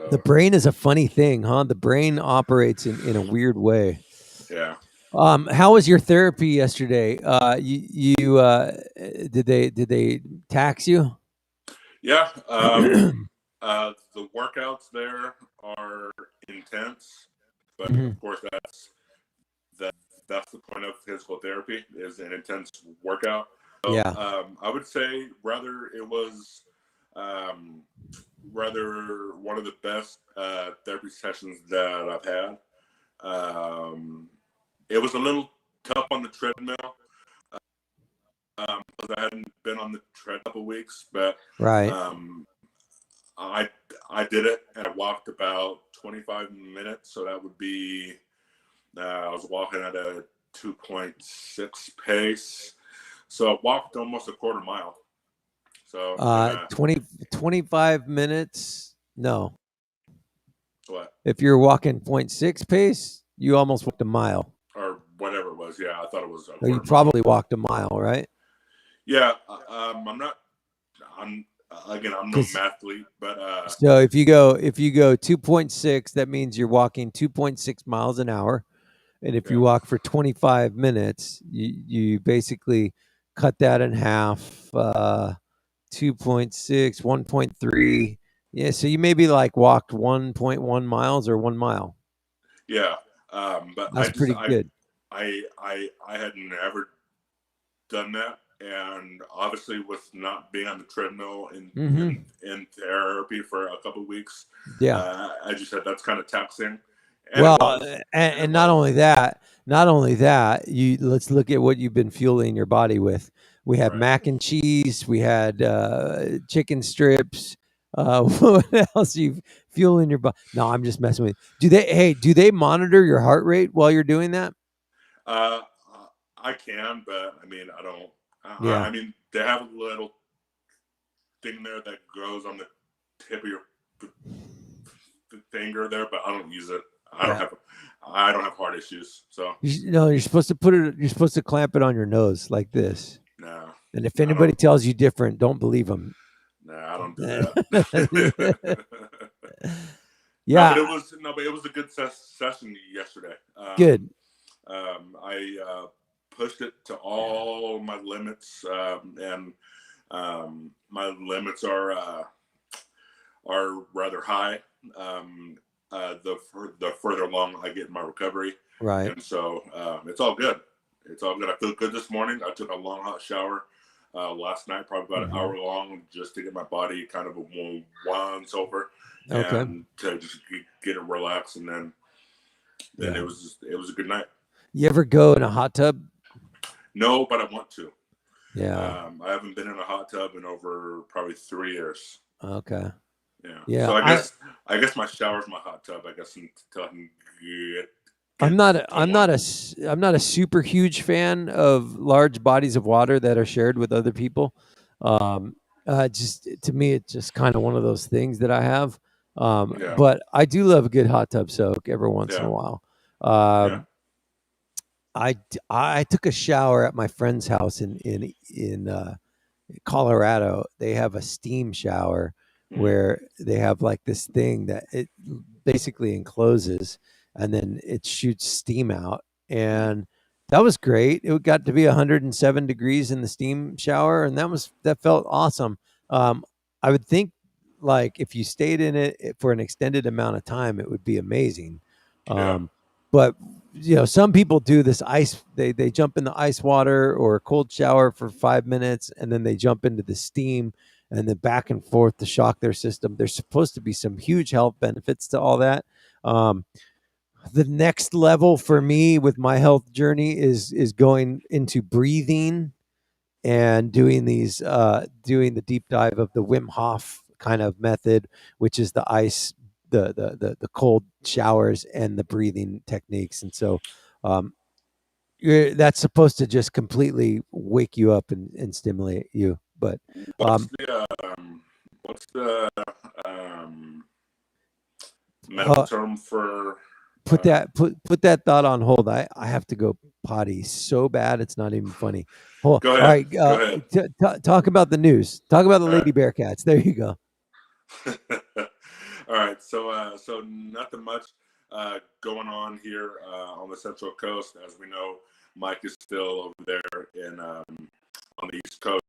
The brain is a funny thing, huh? The brain operates in a weird way. Yeah. How was your therapy yesterday? Did they tax you? Yeah. The workouts there are intense, but of course that's the point of physical therapy, is an intense workout. So, yeah. I would say rather it was rather one of the best therapy sessions that I've had. It was a little tough on the treadmill because I hadn't been on the tread a couple weeks, but right. I did it, and I walked about 25 minutes. So that would be, I was walking at a 2.6 pace. So I walked almost a quarter mile. So 25 minutes. No. What? If you're walking 0.6 pace, you almost walked a mile. Or whatever it was. Yeah, I thought it was a you probably walked a mile, right? Yeah. I'm no mathlete, but so if you go 2.6, that means you're walking 2.6 miles an hour. And if you walk for 25 minutes, you basically cut that in half, 2.6, 1.3. Yeah, so you maybe like walked 1.1 miles or 1 mile. Yeah, but that's pretty good. I had never done that, and obviously with not being on the treadmill in therapy for a couple of weeks, I just said that's kind of taxing. And not only that, not only that, let's look at what you've been fueling your body with. We had Right. mac and cheese. We had chicken strips. What else you fueling your body? No, I'm just messing with you. Do they monitor your heart rate while you're doing that? Uh, I can, but I mean, I don't. Yeah. I mean, they have a little thing there that goes on the tip of your finger there, but I don't use it. I don't have heart issues, so You're supposed to You're supposed to clamp it on your nose like this. no. And if anybody tells you different, don't believe them. No, I don't do that. Yeah. But it was a good session yesterday. Good. I pushed it to all my limits, and my limits are rather high. The further along I get in my recovery, Right. and so it's all good. It's all good. I feel good this morning. I took a long hot shower last night, probably about an hour long, just to get my body kind of once over, and to just get it relaxed, and then it was a good night. You ever go in a hot tub? No, but I want to. Yeah. I haven't been in a hot tub in over probably 3 years. Okay. Yeah. Yeah. So I guess my shower's my hot tub. I guess until I can get I'm not a super huge fan of large bodies of water that are shared with other people. Just to me, it's just kind of one of those things that I have. But I do love a good hot tub soak every once in a while. I took a shower at my friend's house in Colorado. They have a steam shower where they have like this thing that it basically encloses, and then it shoots steam out, and that was great. It got to be 107 degrees in the steam shower, and that felt awesome. I would think like if you stayed in it for an extended amount of time, it would be amazing. But some people do this ice. They jump in the ice water or a cold shower for 5 minutes, and then they jump into the steam and then back and forth to shock their system. There's supposed to be some huge health benefits to all that. The next level for me with my health journey is going into breathing and doing doing the deep dive of the Wim Hof kind of method, which is the ice, the cold showers and the breathing techniques. And so that's supposed to just completely wake you up and stimulate you. But what's the medical term for put that thought on hold? I have to go potty so bad it's not even funny. Go ahead. All right, go ahead. Talk about the news. Talk about the Lady Bearcats. There you go. All right, so nothing much going on here on the Central Coast. As we know, Mike is still over there in on the East Coast.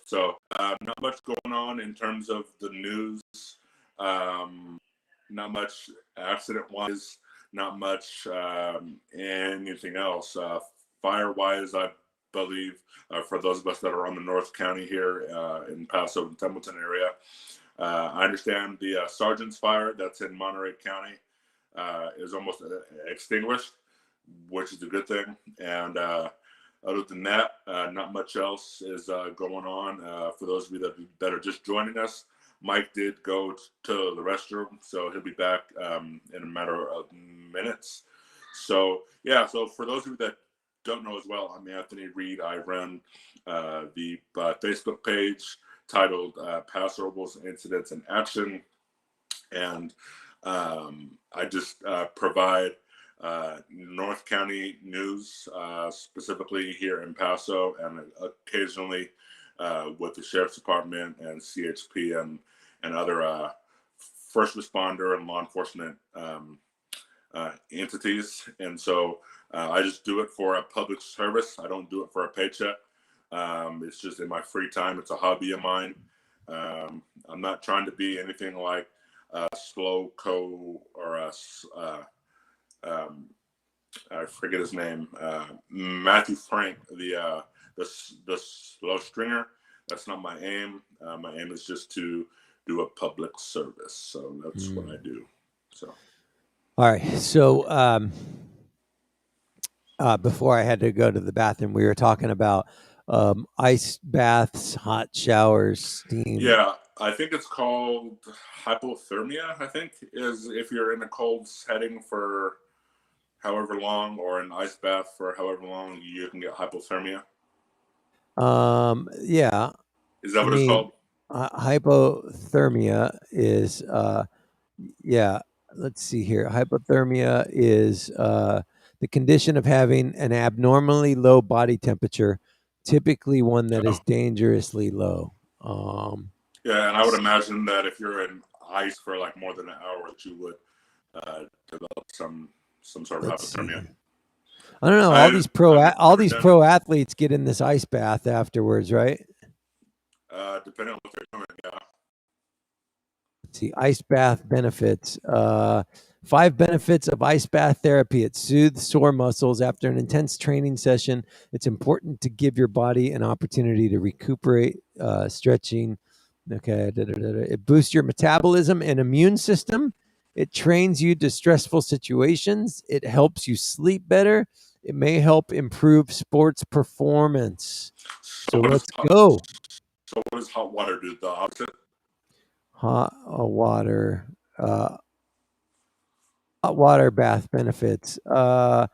So not much going on in terms of the news. Not much accident-wise. Not much anything else. Fire-wise, I believe, for those of us that are on the North County here in Paso and Templeton area, I understand the Sargent's fire that's in Monterey County is almost extinguished, which is a good thing. And other than that, not much else is going on. For those of you that are just joining us, Mike did go to the restroom, so he'll be back in a matter of minutes. So, yeah, so for those of you that don't know as well, I'm Anthony Reed. I run the Facebook page titled Paso Robles Incidents in Action. And I just provide North County news, specifically here in Paso, and occasionally with the Sheriff's Department and CHP and other first responder and law enforcement entities. And so I just do it for a public service. I don't do it for a paycheck. It's just in my free time. It's a hobby of mine. I'm not trying to be anything like Slow Co or I forget his name, Matthew Frank, the slow stringer. That's not my aim. My aim is just to do a public service. So that's what I do. So. All right. So before I had to go to the bathroom. We were talking about ice baths, hot showers, steam. Yeah, I think it's called hypothermia. I think is if you're in a cold setting for however long, or an ice bath for however long, you can get hypothermia. Yeah. Is that I what it's mean, called? hypothermia is, yeah. Let's see here. Hypothermia is the condition of having an abnormally low body temperature, typically one that is Oh. dangerously low. Yeah, and I would imagine that if you're in ice for like more than an hour, that you would develop some sort of Let's see. hypothermia. I don't know. I've All these never done pro athletes get in this ice bath afterwards, right? depending on what they're doing. Yeah. Let's see, ice bath benefits. 5 benefits of ice bath therapy. It soothes sore muscles after an intense training session. It's important to give your body an opportunity to recuperate. Stretching. Okay. It boosts your metabolism and immune system. It trains you to stressful situations. It helps you sleep better. It may help improve sports performance. So let's go. So what does hot water do? The opposite? Hot water. Hot water bath benefits. 8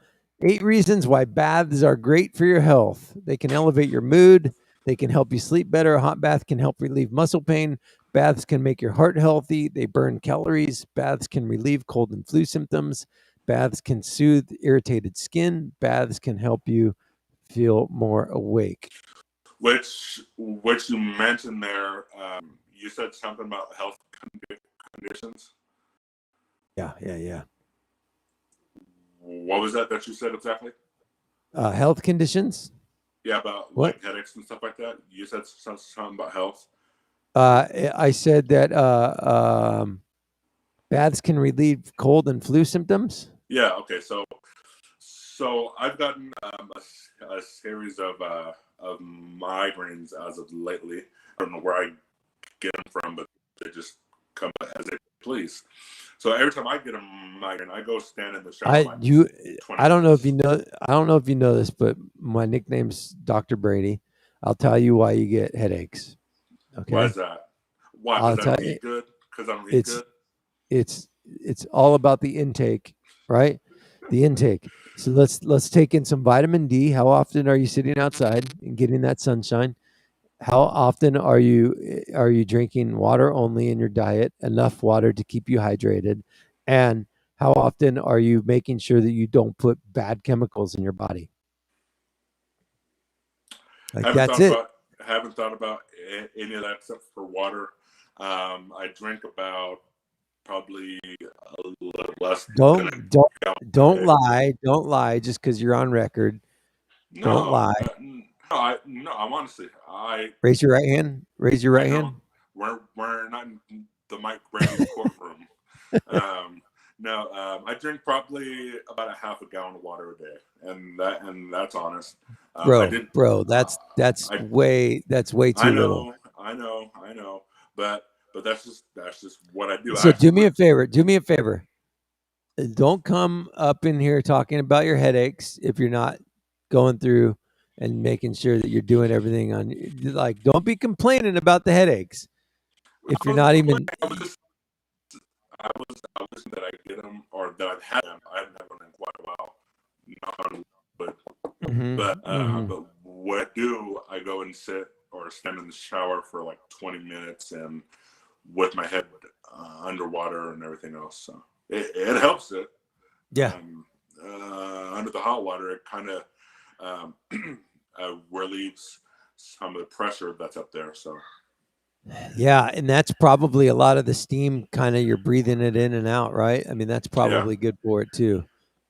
reasons why baths are great for your health. They can elevate your mood. They can help you sleep better. A hot bath can help relieve muscle pain. Baths can make your heart healthy. They burn calories. Baths can relieve cold and flu symptoms. Baths can soothe irritated skin. Baths can help you feel more awake. Which you mentioned there, you said something about health conditions. Yeah. What was that you said exactly? Health conditions. Yeah, about What? like headaches and stuff like that. You said something about health. I said that baths can relieve cold and flu symptoms. Yeah. Okay. So I've gotten a series of migraines as of lately. I don't know where I get them from, but they just come as they please. So every time I get a migraine, I go stand in the shower. I don't know if you know. I don't know if you know this, but my nickname's Dr. Brady. I'll tell you why you get headaches. Okay. Why is that? Why? I'll Because I tell you. read good. Because I read good. It's all about the intake, right? The intake. So let's take in some vitamin D. How often are you sitting outside and getting that sunshine? How often are you drinking water only in your diet, enough water to keep you hydrated? And how often are you making sure that you don't put bad chemicals in your body? Like that's it. Haven't thought about any of that except for water. I drink about probably a little less. Don't lie just because you're on record. Don't lie. No, I'm honestly. Raise your right hand. Raise your right hand. We're not in the Mike Brady courtroom. I drink probably about a half a gallon of water a day, and that's honest. Bro, that's way too little. I know, but that's just what I do. So do me a favor. Don't come up in here talking about your headaches if you're not going through and making sure that you're doing everything on. Like, don't be complaining about the headaches if you're not even. I was that I get them, or that I've had them. I haven't had one in quite a while. But what I do, I go and sit or stand in the shower for like 20 minutes and with my head underwater and everything else. So it helps it. Yeah. Under the hot water, it kind of relieves some of the pressure that's up there. So. Yeah, and that's probably a lot of the steam, kind of you're breathing it in and out, right? I mean, that's probably good for it too.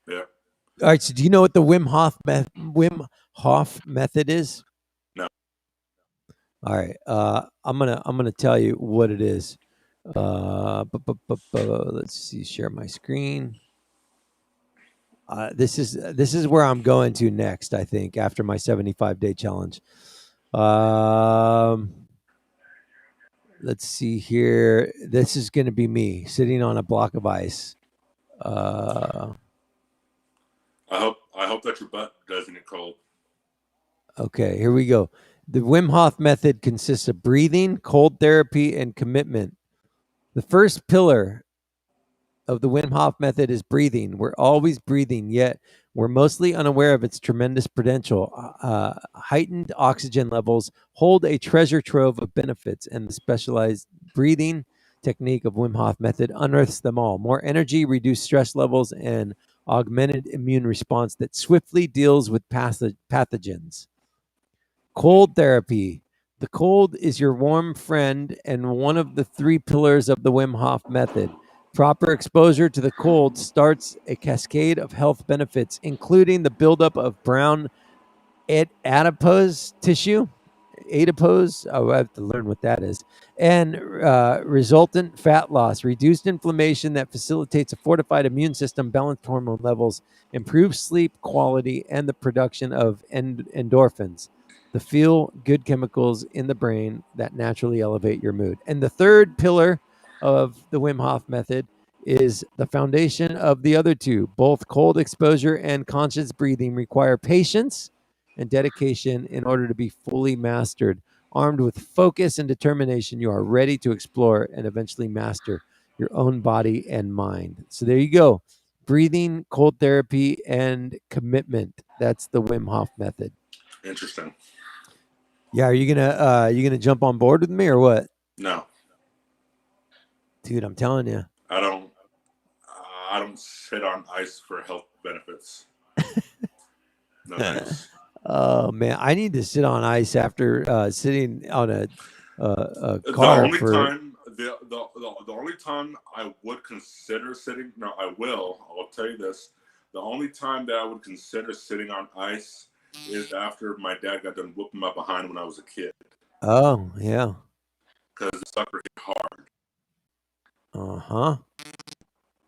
Yeah. All right. So, do you know what the Wim Hof method is? No. All right. I'm gonna tell you what it is. Let's see. Share my screen. This is where I'm going to next. I think after my 75-day challenge. Let's see here. This is going to be me sitting on a block of ice. I I hope that your butt doesn't get cold. Okay, here we go. The Wim Hof method consists of breathing, cold therapy, and commitment. The first pillar of the Wim Hof method is breathing. We're always breathing, yet we're mostly unaware of its tremendous potential. Heightened oxygen levels hold a treasure trove of benefits, and the specialized breathing technique of Wim Hof method unearths them all. More energy, reduced stress levels, and augmented immune response that swiftly deals with pathogens. Cold therapy. The cold is your warm friend and one of the three pillars of the Wim Hof method. Proper exposure to the cold starts a cascade of health benefits, including the buildup of brown adipose tissue. Adipose, oh, I have to learn what that is, and resultant fat loss, reduced inflammation that facilitates a fortified immune system, balanced hormone levels, improved sleep quality, and the production of endorphins, the feel good chemicals in the brain that naturally elevate your mood. And the third pillar of the Wim Hof method is the foundation of the other two. Both cold exposure and conscious breathing require patience and dedication in order to be fully mastered. Armed with focus and determination, you are ready to explore and eventually master your own body and mind. So there you go. Breathing, cold therapy, and commitment. That's the Wim Hof method. Interesting. Yeah, are you gonna jump on board with me or what? No, Dude, I'm telling you. I don't. I don't sit on ice for health benefits. No thanks. Oh man, I need to sit on ice after sitting on a The car only for. time the only time I would consider sitting, no, I will tell you this. The only time that I would consider sitting on ice is after my dad got done whooping my behind when I was a kid. Oh yeah. Because the sucker hit hard. Uh-huh.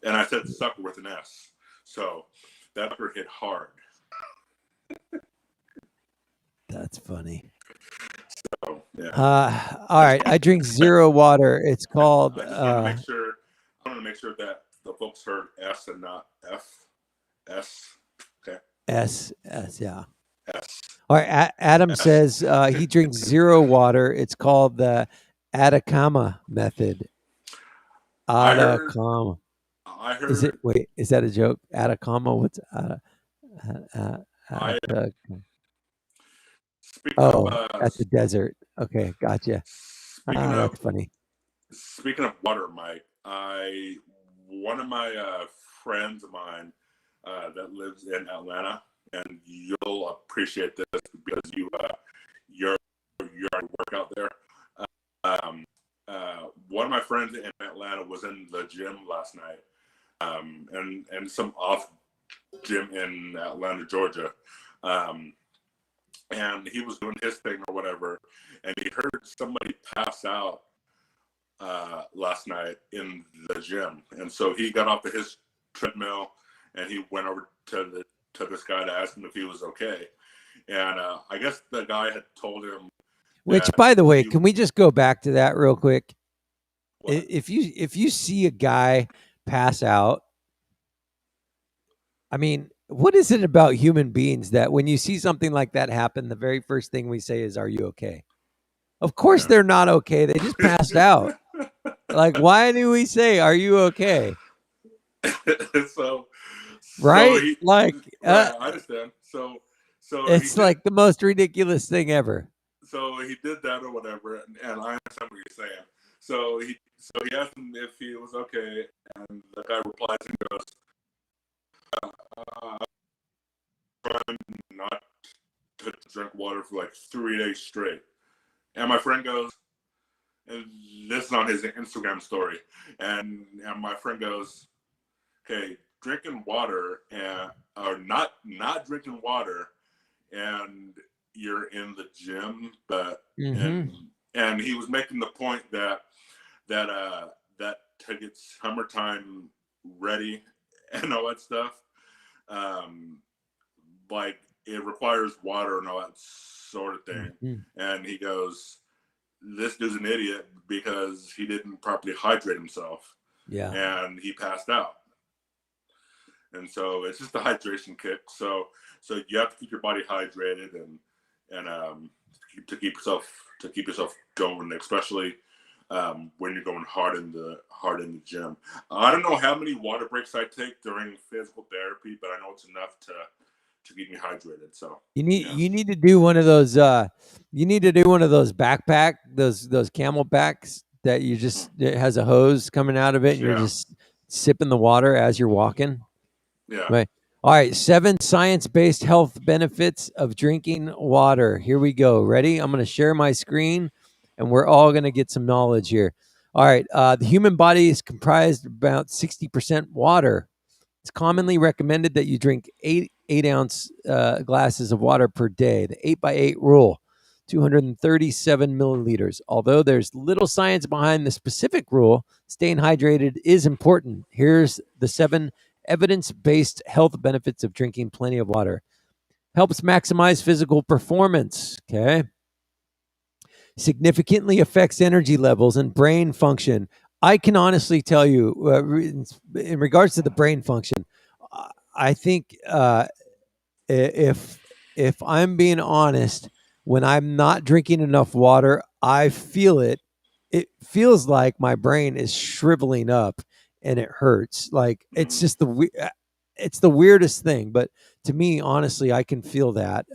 And I said sucker with an S. So that sucker hit hard. That's funny. So yeah. All right. I drink zero water. It's called I just want to make sure. I want to make sure that the folks heard S and not F. S. Okay. S. Yeah. S. All right. Adam says he drinks zero water. It's called the Atacama method. Atacama. I heard. Is it? Wait. Is that a joke? Atacama. What's that's the desert. Okay, gotcha. That's funny. Speaking of water, Mike, one of my friends of mine that lives in Atlanta, and you'll appreciate this because you're already work out there. One of my friends in Atlanta was in the gym last night, and some off gym in Atlanta, Georgia. And he was doing his thing or whatever, and he heard somebody pass out last night in the gym, and so he got off of his treadmill and he went over to this guy to ask him if he was okay. And I guess the guy had told him. Which, by the way, can we just go back to that real quick? What? If you see a guy pass out, I mean, what is it about human beings that when you see something like that happen, the very first thing we say is, "Are you okay?" Of course they're not okay. They just passed out. Like, why do we say, "Are you okay?" Right? Right, I understand. So it's like the most ridiculous thing ever. So he did that or whatever, and I understand what you're saying. So he asked him if he was okay, and the guy replies and goes, "Trying not to drink water for like 3 days straight." And my friend goes, and this is on his Instagram story, and my friend goes, "Okay, drinking water or not drinking water, and you're in the gym, but and he was making the point that to get summertime ready and all that stuff, like it requires water and all that sort of thing. And he goes, this dude's an idiot because he didn't properly hydrate himself. Yeah. And he passed out. and so it's just a hydration kick. So you have to keep your body hydrated and to keep yourself going, especially when you're going hard in the gym. I don't know how many water breaks I take during physical therapy, but I know it's enough to keep me hydrated. So you need to do one of those. You need to do one of those backpack, those CamelBaks that you just it has a hose coming out of it, and you're just sipping the water as you're walking. Yeah. Right. All right. 7 science-based health benefits of drinking water. Here we go. Ready? I'm going to share my screen, and we're all going to get some knowledge here. All right. The human body is comprised of about 60% water. It's commonly recommended that you drink 8-ounce glasses of water per day. The 8x8 rule, 237 milliliters. Although there's little science behind the specific rule, staying hydrated is important. Here's the 7 evidence-based health benefits of drinking plenty of water. Helps maximize physical performance. Okay. Significantly affects energy levels and brain function. I can honestly tell you, in regards to the brain function, I think if I'm being honest, when I'm not drinking enough water, I feel it. It feels like my brain is shriveling up, and it hurts. Like it's just it's the weirdest thing. But to me, honestly, I can feel that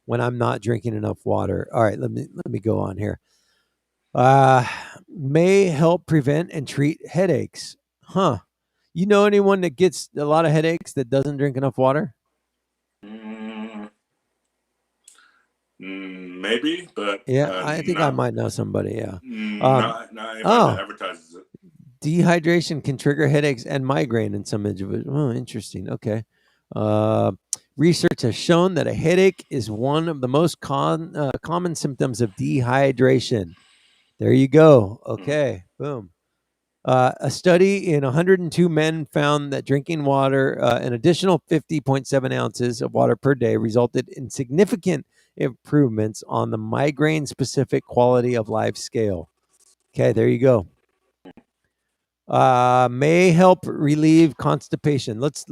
when I'm not drinking enough water. All right, let me go on here. May help prevent and treat headaches. Huh. You know anyone that gets a lot of headaches that doesn't drink enough water? Maybe, but yeah, I think I might know somebody. Yeah. Not anybody that advertises it. Dehydration can trigger headaches and migraine in some individuals. Oh, interesting. Okay. Research has shown that a headache is one of the most common symptoms of dehydration. There you go. Okay. Boom. A study in 102 men found that drinking water, an additional 50.7 ounces of water per day, resulted in significant improvements on the migraine-specific quality of life scale. Okay, there you go. May help relieve constipation. Let's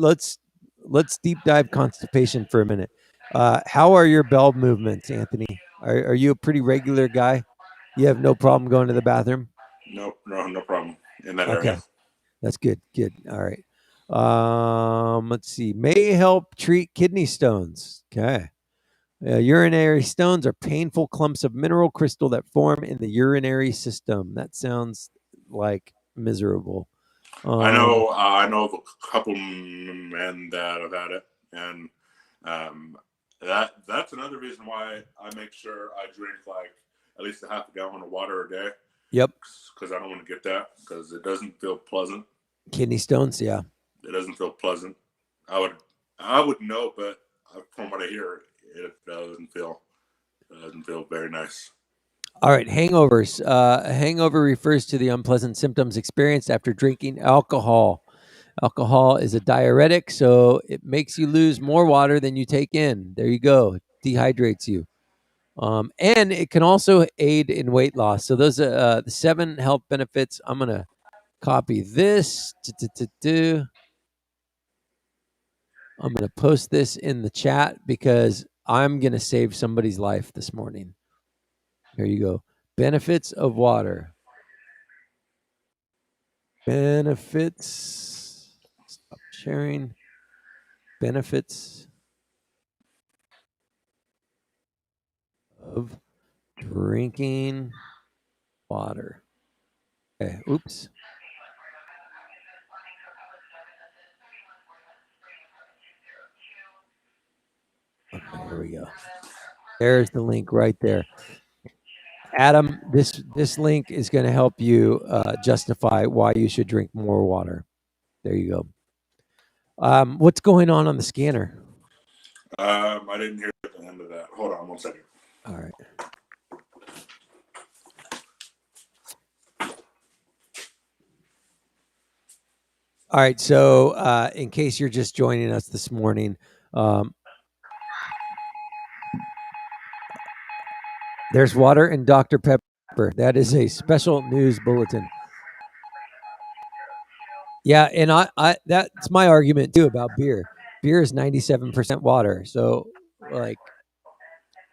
deep dive constipation for a minute. How are your bowel movements, Anthony? Are you a pretty regular guy? You have no problem going to the bathroom? No problem in that area. That's good. Good. All right. Let's see. May help treat kidney stones. Okay. Urinary stones are painful clumps of mineral crystal that form in the urinary system. That sounds like miserable. I know of a couple men that have had it, and that's another reason why I make sure I drink like at least a half a gallon of water a day. Yep. Because I don't want to get that because it doesn't feel pleasant. Kidney stones, yeah. It doesn't feel pleasant. I would know, but from what I hear, it doesn't feel very nice. All right, hangovers. A hangover refers to the unpleasant symptoms experienced after drinking alcohol. Alcohol is a diuretic, so it makes you lose more water than you take in. There you go. It dehydrates you. And it can also aid in weight loss. So those are the 7 health benefits. I'm going to copy this. I'm going to post this in the chat because I'm going to save somebody's life this morning. Here you go. Benefits of water. Benefits. Stop sharing. Benefits of drinking water. Okay. Oops. Okay, here we go. There's the link right there. Adam, this link is going to help you justify why you should drink more water. There you go. What's going on the scanner? I didn't hear the end of that. Hold on 1 second. All right. All right. So in case you're just joining us this morning, there's water in Dr. Pepper. That is a special news bulletin. Yeah, and I that's my argument too about beer. Beer is 97% water. So like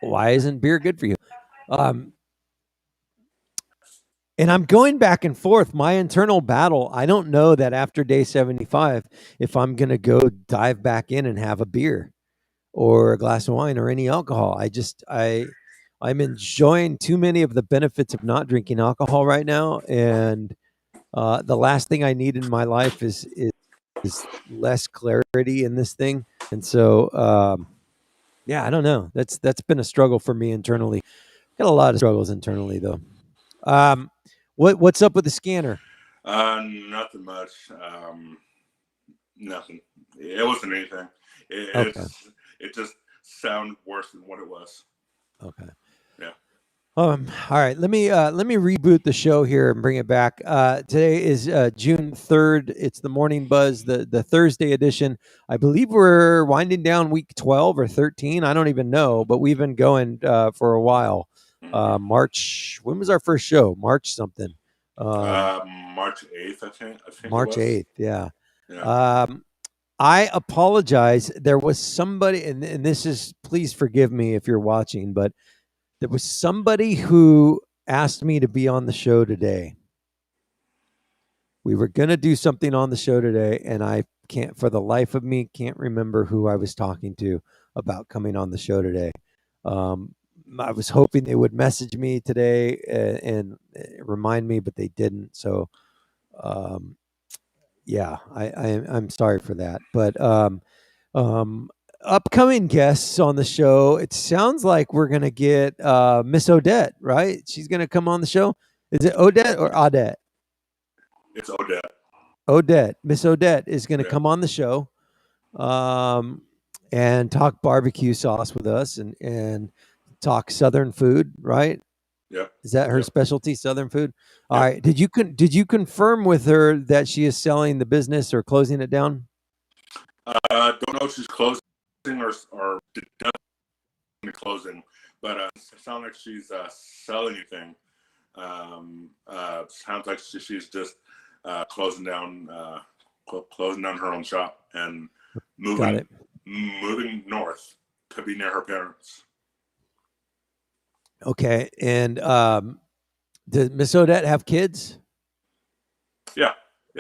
why isn't beer good for you? Um and I'm going back and forth. My internal battle, I don't know that after day 75 if I'm going to go dive back in and have a beer or a glass of wine or any alcohol. I'm enjoying too many of the benefits of not drinking alcohol right now, and the last thing I need in my life is less clarity in this thing. And so, yeah, I don't know. That's been a struggle for me internally. Got a lot of struggles internally though. Um, what's up with the scanner? Nothing much. Nothing. It wasn't anything. Okay. It just sounded worse than what it was. Okay. Yeah. All right. Let me reboot the show here and bring it back. Today is June 3rd. It's the Morning Buzz, the Thursday edition. I believe we're winding down week 12 or 13. I don't even know, but we've been going for a while. March. When was our first show? March something. March 8th, I think. March 8th. Yeah. Yeah. I apologize. There was somebody, and this is, please forgive me if you're watching, but there was somebody who asked me to be on the show today. We were going to do something on the show today, and I can't, for the life of me, can't remember who I was talking to about coming on the show today. I was hoping they would message me today and remind me, but they didn't. So, yeah, I'm sorry for that. But upcoming guests on the show, it sounds like we're gonna get Miss Odette, right? She's gonna come on the show. Is it Odette or Odette? It's Odette. Odette. Miss Odette is gonna Yeah. come on the show and talk barbecue sauce with us and talk Southern food, right? Yep. Is that her Yep. specialty, Southern food? All Yep. right. Did you confirm with her that she is selling the business or closing it down? Don't know if she's closing or done the closing, but it sounds like she's selling anything. Sounds like she's just closing down her own shop and moving north to be near her parents. Okay. And does Miss Odette have kids? Yeah,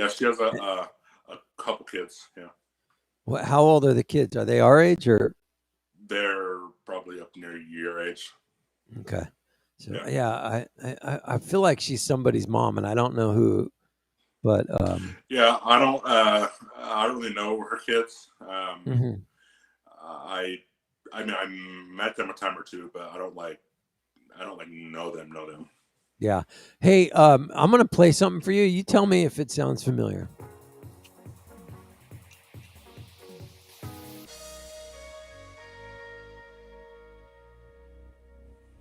she has a couple kids. Yeah. How old are the kids? Are they our age or? They're probably up near your age. Okay. So yeah, I feel like she's somebody's mom, and I don't know who, but yeah, I don't really know her kids. mhm. I mean, I met them a time or two, but I don't know them. Yeah. Hey, I'm gonna play something for you. You tell me if it sounds familiar.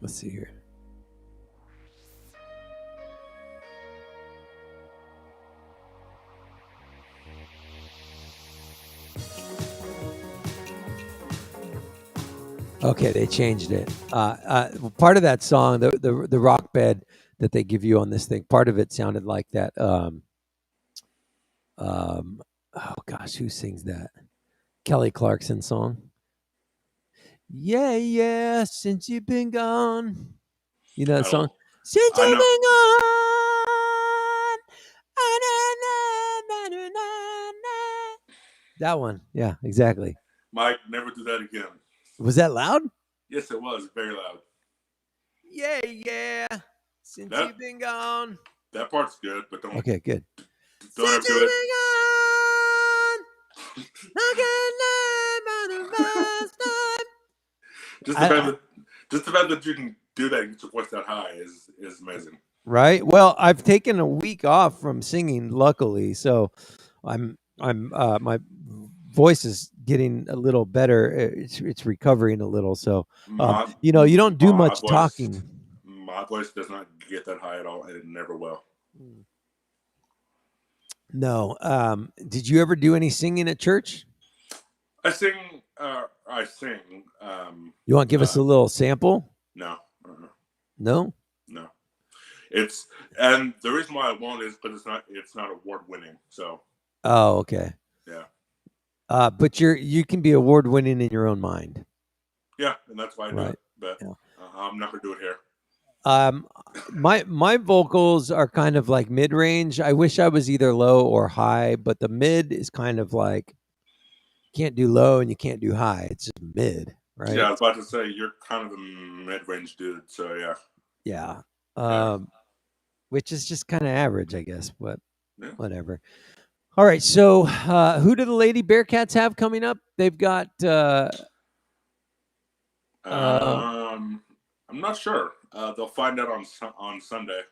Let's see here. Okay, they changed it. Part of that song, the rock bed that they give you on this thing, part of it sounded like that. Oh gosh, who sings that? Kelly Clarkson song. Yeah, yeah, since you've been gone. You know that song? Since you've been gone. That one. Yeah, exactly. Mike, never do that again. Was that loud? Yes, it was. Very loud. Yeah, yeah. Since you've been gone. That part's good, but don't. Okay, good. Don't ever do it. Just the fact that you can do that and get your voice that high is amazing. Right. Well, I've taken a week off from singing, luckily, so I'm my voice is getting a little better. It's recovering a little. So you don't do much talking. My voice does not get that high at all, and it never will. No. Did you ever do any singing at church? I sing. You want to give us a little sample? No. No. No. And the reason why I won't is because it's not award winning. So. Oh, okay. Yeah. But you can be award winning in your own mind. Yeah, and that's why I do Right. it. But Yeah. I'm not gonna do it here. My vocals are kind of like mid range. I wish I was either low or high, but the mid is kind of like you can't do low and you can't do high. It's just mid, right? Yeah, I was about to say you're kind of a mid-range dude, so yeah. Yeah. Yeah. Which is just kind of average, I guess, but Yeah. whatever. All right. So, who do the Lady Bearcats have coming up? They've got. I'm not sure. They'll find out on Sunday.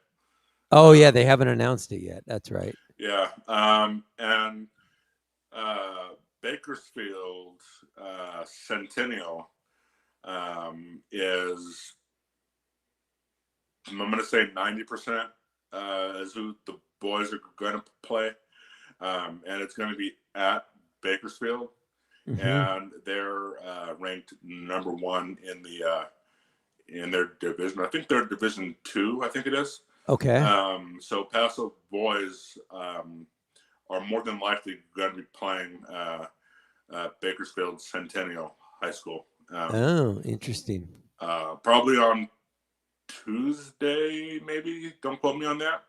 Oh yeah, they haven't announced it yet. That's right. Yeah. And Bakersfield Centennial is, I'm going to say 90% is who the boys are going to play. And it's going to be at Bakersfield. Mm-hmm. And they're ranked number 1 in their division. I think they're Division 2, I think it is. Okay. So Paso boys are more than likely going to be playing Bakersfield Centennial High School. Oh, interesting. Probably on Tuesday, maybe. Don't quote me on that.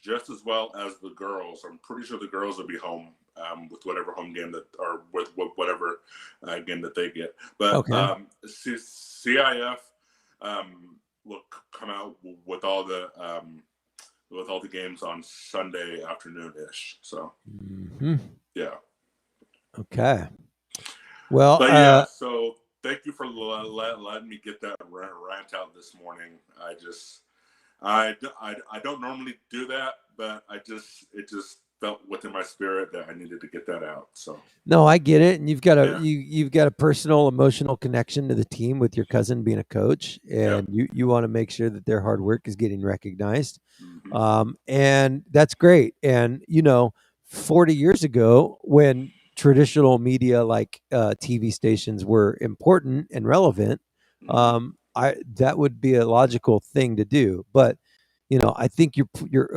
Just as well as the girls. I'm pretty sure the girls will be home with whatever home game that, or with whatever game that they get. But Okay. CIF will come out with all the games on Sunday afternoon ish. So yeah. Okay. Well, but yeah. So thank you for letting me get that rant out this morning. I don't normally do that, but it just felt within my spirit that I needed to get that out. So no, I get it, and you've got you've got a personal, emotional connection to the team with your cousin being a coach, and you want to make sure that their hard work is getting recognized, and that's great. And 40 years ago, when traditional media like TV stations were important and relevant, that would be a logical thing to do, but. I think you're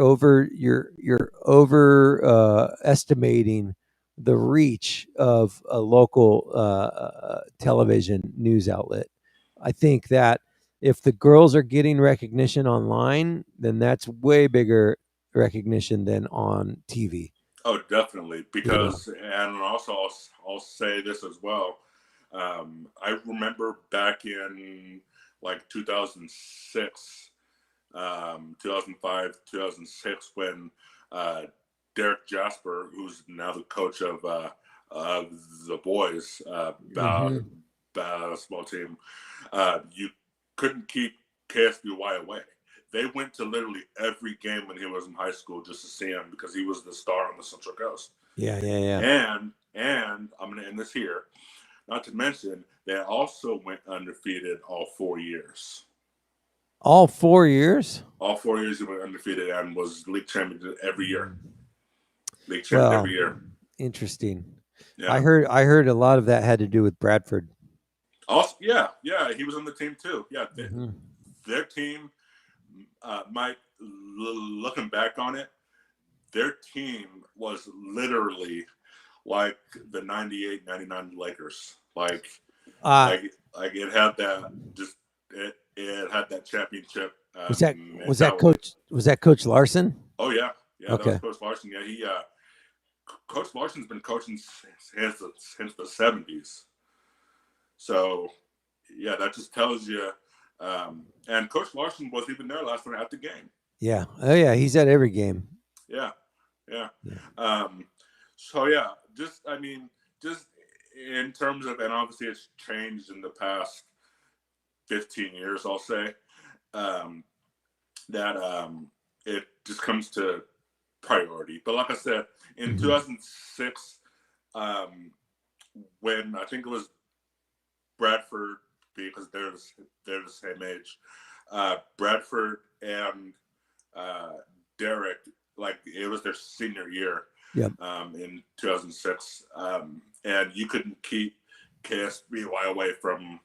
estimating the reach of a local television news outlet. I think that if the girls are getting recognition online, then that's way bigger recognition than on TV. Oh, definitely. Because, and also I'll say this as well. I remember back in like 2006. 2005, 2006, when Derek Jasper, who's now the coach of the boys basketball team, you couldn't keep KSBY away. They went to literally every game when he was in high school just to see him because he was the star on the Central Coast. Yeah. And I'm going to end this here. Not to mention, they also went undefeated all 4 years. All 4 years? All 4 years he went undefeated and was league champion every year. League champion every year. Interesting. Yeah. I heard a lot of that had to do with Bradford. Also, yeah, he was on the team too. Yeah, their team, Mike, looking back on it, their team was literally like the 98-99 Lakers. Like it had that just it had that championship. Was that Coach Larson? Oh yeah, Okay. That was Coach Larson. Yeah, Coach Larson's been coaching since the 70s. So yeah, that just tells you. And Coach Larson was even there last night at the game. Yeah. Oh yeah, he's at every game. Yeah. So yeah, just in terms of, and obviously it's changed in the past 15 years, I'll say, that it just comes to priority. But like I said, in 2006, when I think it was Bradford, because they're the same age, Bradford and Derek, like it was their senior year. Yep. In 2006, and you couldn't keep KSBY away from.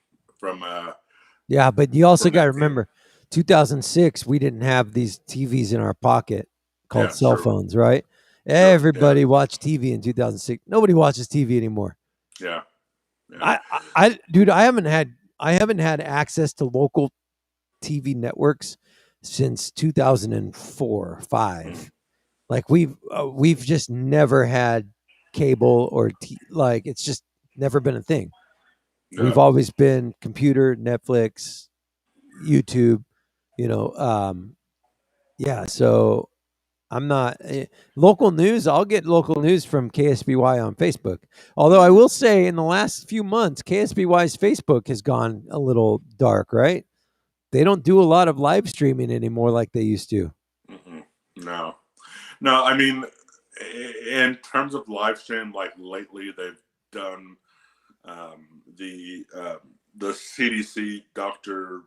Yeah, but you also got to remember, 2006, we didn't have these TVs in our pocket called Yeah, cell sure. phones, right? Sure, Everybody watched TV in 2006. Nobody watches TV anymore. yeah, yeah. Dude, I haven't had access to local TV networks since 2004, Mm. 5. Like we've just never had cable like it's just never been a thing. We've No. always been computer, Netflix, YouTube, you know. Yeah, so I'm not local news. I'll get local news from KSBY on Facebook. Although I will say in the last few months, KSBY's Facebook has gone a little dark, right? They don't do a lot of live streaming anymore like they used to. Mm-mm. No. No, I mean, in terms of live stream, like lately they've done the CDC Dr.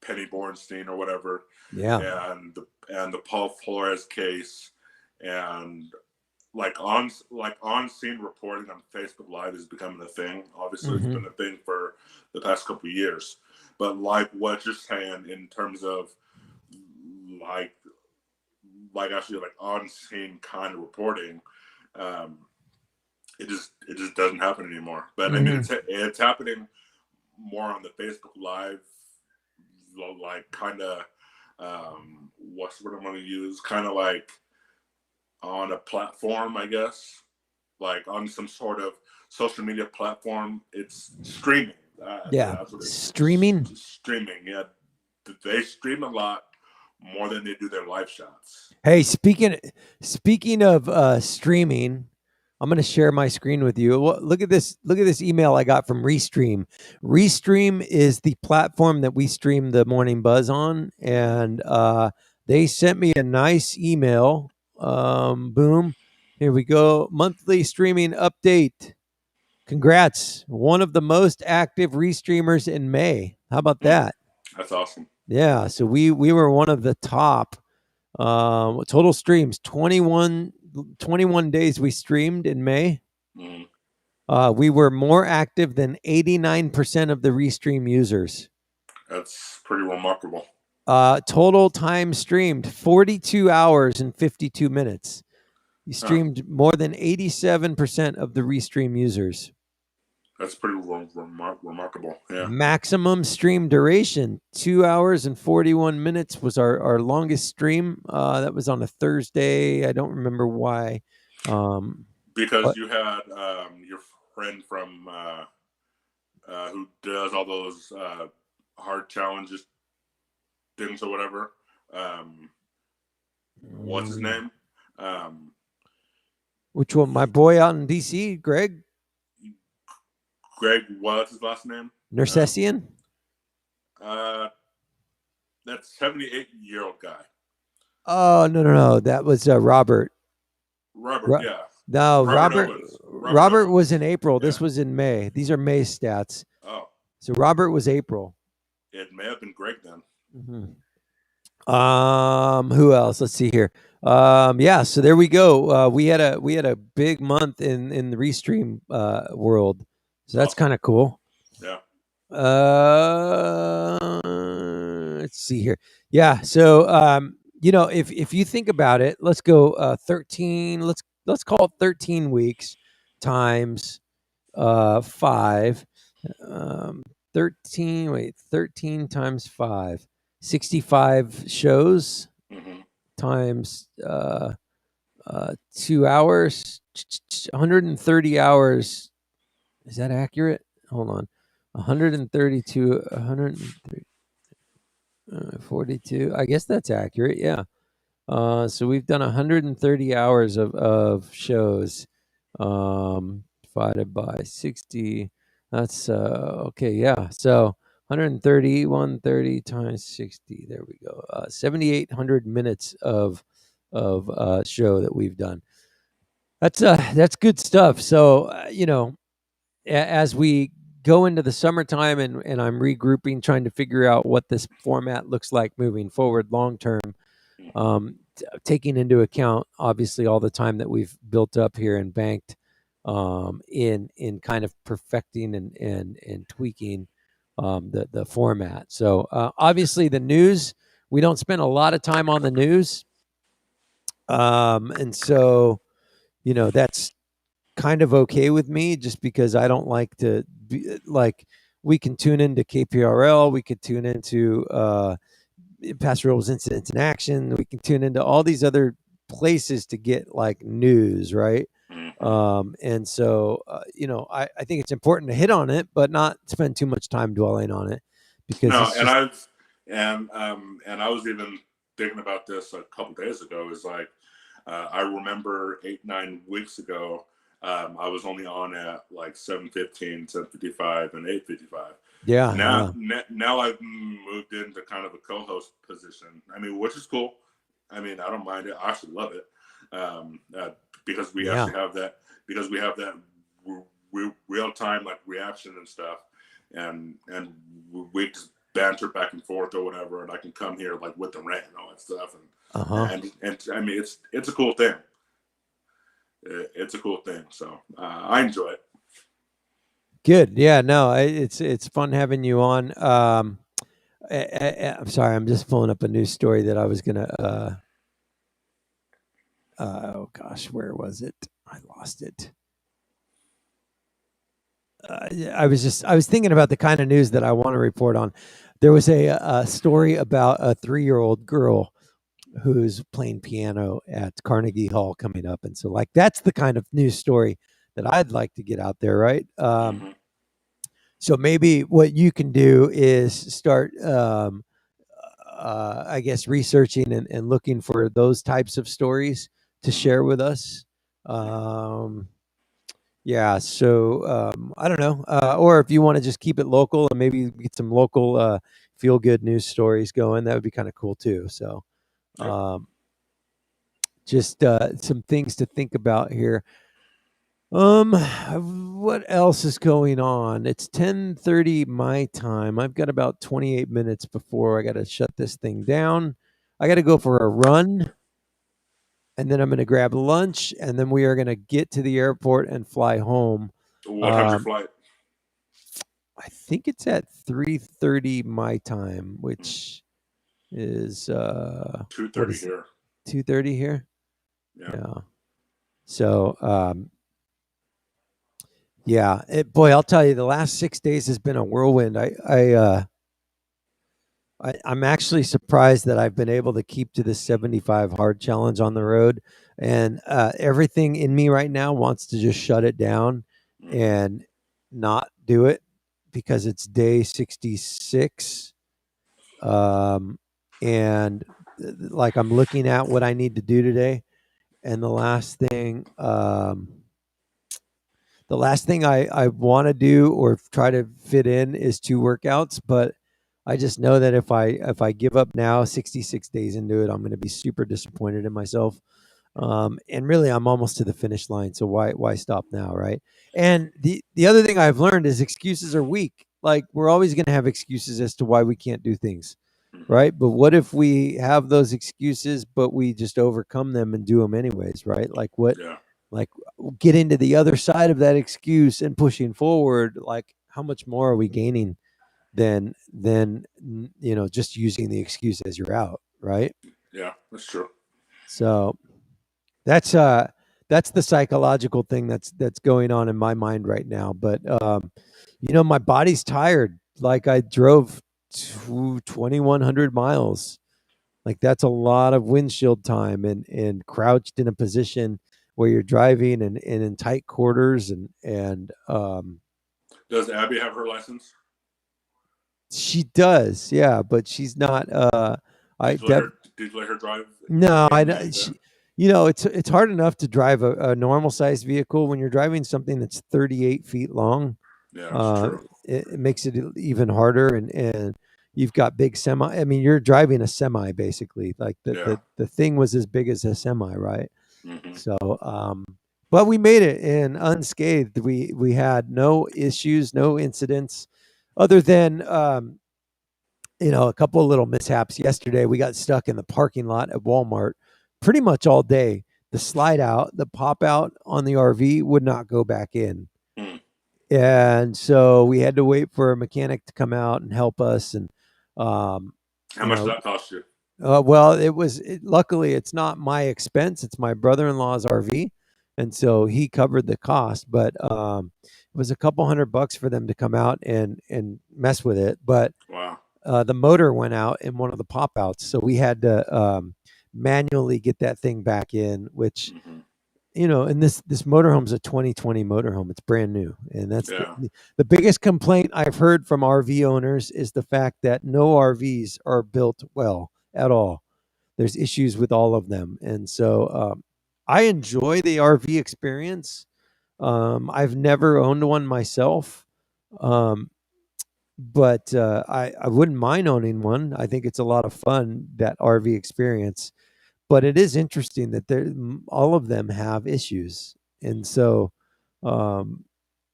Penny Bornstein or whatever, Yeah. and the Paul Flores case, and on scene reporting on Facebook Live is becoming a thing. Obviously, it's Mm-hmm. been a thing for the past couple of years, but like what you're saying in terms of like actually like on scene kind of reporting, um, it just doesn't happen anymore. But I mean, Mm-hmm. it's happening more on the Facebook Live, like kind of what's the word I'm going to use? Kind of like on a platform, I guess, like on some sort of social media platform. It's streaming. Yeah. That's what it is. Streaming. Streaming. Yeah, they stream a lot more than they do their live shots. Hey, speaking of streaming, I'm going to share my screen with you. Look at this. Look at this email I got from Restream. Restream is the platform that we stream the Morning Buzz on, and they sent me a nice email. Boom. Here we go. Monthly streaming update. Congrats. One of the most active restreamers in May. How about that? That's awesome. Yeah. So we were one of the top total streams, 21 days we streamed in May. Mm. We were more active than 89% of the Restream users. That's pretty remarkable. Total time streamed 42 hours and 52 minutes. You streamed more than 87% of the Restream users. That's pretty remarkable. Yeah. Maximum stream duration 2 hours and 41 minutes was our longest stream. That was on a Thursday. I don't remember why. Because you had your friend from who does all those hard challenges things or whatever. What's his name? Which one? My boy out in DC, Greg? Greg, what's his last name? Nersessian? That 78-year-old guy. Oh, no. That was Robert. Robert, yeah. No, Robert was in April. Yeah. This was in May. These are May stats. Oh. So Robert was April. It may have been Greg then. Mm-hmm. Who else? Let's see here. Yeah, so there we go. We had a big month in the Restream world. So that's kind of cool. Yeah. Let's see here. Yeah. So, if you think about it, let's go 13. Let's call it 13 weeks times 5. 13 times 5. 65 shows times 2 hours. 130 hours. Is that accurate? Hold on. 132, 142. I guess that's accurate. Yeah. So we've done 130 hours of shows divided by 60. That's okay. Yeah. So 130 times 60. There we go. 7,800 minutes of show that we've done. That's good stuff. So, as we go into the summertime and I'm regrouping, trying to figure out what this format looks like moving forward long term, taking into account obviously all the time that we've built up here and banked in kind of perfecting and tweaking the format. So obviously the news, we don't spend a lot of time on the news. And so, that's kind of okay with me, just because I don't like to be like, we can tune into KPRL, we could tune into Pastor Robles Incidents in Action, we can tune into all these other places to get like news, right? And so, I think it's important to hit on it, but not spend too much time dwelling on it, because No, it's and just, and I was even thinking about this a couple days ago. Is like I remember 8-9 weeks ago, I was only on at like 7:15, 7:55, and 8:55. yeah. Now I've moved into kind of a co-host position. I mean, which is cool. I mean, I don't mind it. I actually love it, because we Yeah. actually have that. Because we have that real time like reaction and stuff, and we just banter back and forth or whatever, and I can come here like with the rant and all that stuff, and I mean it's a cool thing. It's a cool thing, so I enjoy it. Good. Yeah, no, it's fun having you on. I'm sorry, I'm just pulling up a news story that I was gonna. Oh gosh, where was it? I lost it. I was thinking about the kind of news that I want to report on. There was a story about a 3-year-old girl who's playing piano at Carnegie Hall coming up, and so like that's the kind of news story that I'd like to get out there, right? So maybe what you can do is start, I guess, researching and looking for those types of stories to share with us. Yeah, so I don't know, or if you want to just keep it local and maybe get some local feel good news stories going, that would be kind of cool too. So, just some things to think about here. What else is going on? It's 10:30 my time. I've got about 28 minutes before I got to shut this thing down. I got to go for a run, and then I'm going to grab lunch, and then we are going to get to the airport and fly home. What time's your flight? I think it's at 3:30 my time, which is 2:30 here. 2:30 here. Yeah. So, yeah, boy, I'll tell you, the last 6 days has been a whirlwind. I'm actually surprised that I've been able to keep to this 75 hard challenge on the road, and everything in me right now wants to just shut it down and not do it, because it's day 66. And like, I'm looking at what I need to do today, and the last thing I want to do or try to fit in is 2 workouts, but I just know that if I give up now, 66 days into it, I'm going to be super disappointed in myself. And really, I'm almost to the finish line, so why stop now, right? And the other thing I've learned is excuses are weak. Like, we're always going to have excuses as to why we can't do things, right? But what if we have those excuses, but we just overcome them and do them anyways, right? Like, what? Yeah. Like, getting to the other side of that excuse and pushing forward, like, how much more are we gaining than just using the excuse as you're out, right? Yeah, that's true. So that's the psychological thing that's going on in my mind right now. But my body's tired. Like, I drove 2,100 miles. Like, that's a lot of windshield time, and crouched in a position where you're driving and in tight quarters, and Does Abby have her license? she does, yeah, but she's not. Did you let her drive? No, it's hard enough to drive a normal sized vehicle. When you're driving something that's 38 feet long, Yeah, that's true. it makes it even harder. And you've got big semi. I mean, you're driving a semi basically. Like, the thing was as big as a semi, right? So, but we made it in unscathed. We had no issues, no incidents, other than a couple of little mishaps. Yesterday, we got stuck in the parking lot at Walmart pretty much all day. The slide out, the pop out on the RV would not go back in. And so we had to wait for a mechanic to come out and help us. And how much did that cost you? Well, luckily it's not my expense. It's my brother-in-law's RV. And so he covered the cost, but it was a couple $100 for them to come out and mess with it. But Wow. the motor went out in one of the pop outs. So we had to manually get that thing back in, which, Hmm. and this motorhome's a 2020 motorhome. It's brand new. And that's Yeah. the biggest complaint I've heard from RV owners is the fact that no RVs are built well at all. There's issues with all of them. And so I enjoy the RV experience. I've never owned one myself. Um, but I wouldn't mind owning one. I think it's a lot of fun, that RV experience. But it is interesting that all of them have issues, and so um,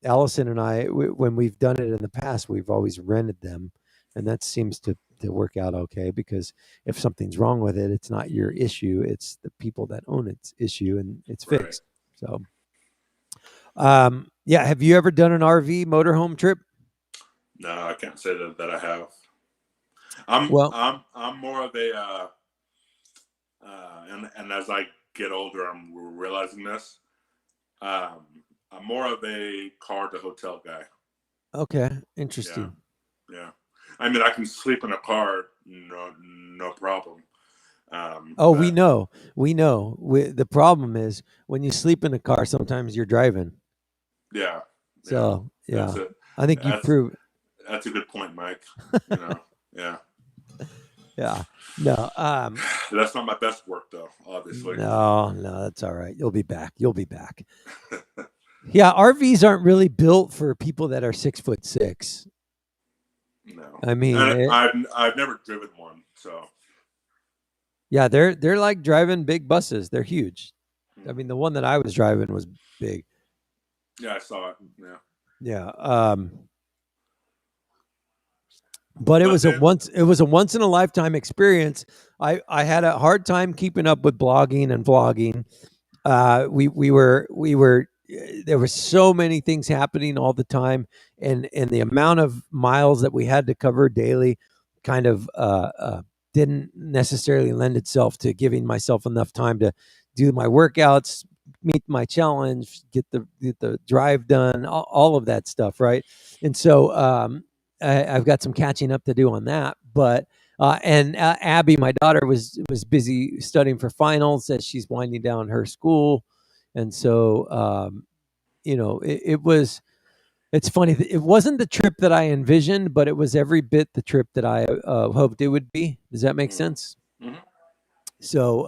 Allison and I, when we've done it in the past, we've always rented them, and that seems to work out okay because if something's wrong with it, it's not your issue; it's the people that own its issue, and it's Right. fixed. So, yeah, have you ever done an RV motorhome trip? No, I can't say that I have. I'm Well, I'm I'm more of a and as I get older, I'm realizing this. Um, I'm more of a car to hotel guy. okay, Yeah, interesting. yeah. I mean, I can sleep in a car, no problem. Oh, we But know. We know. The problem is when you sleep in a car, sometimes you're driving. yeah, yeah. So, That's yeah, it. I think you That's prove. that's a good point, Mike. You know, yeah. Yeah. No, That's not my best work, though. Obviously, no, that's all right. You'll be back. You'll be back. Yeah, RVs aren't really built for people that are 6'6". no. I mean, And I've never driven one, so yeah, they're like driving big buses. They're huge. I mean, the one that I was driving was big. yeah, I saw it. Yeah, Yeah. But but then it was a once in a lifetime experience. I had a hard time keeping up with blogging and vlogging. We were there were so many things happening all the time, and the amount of miles that we had to cover daily kind of didn't necessarily lend itself to giving myself enough time to do my workouts, meet my challenge, get the drive done, all of that stuff, right? And so I've got some catching up to do on that, but and Abby, my daughter, was busy studying for finals as she's winding down her school, and so it was. It's funny. It wasn't the trip that I envisioned, but it was every bit the trip that I hoped it would be. Does that make mm, sense? mhm. So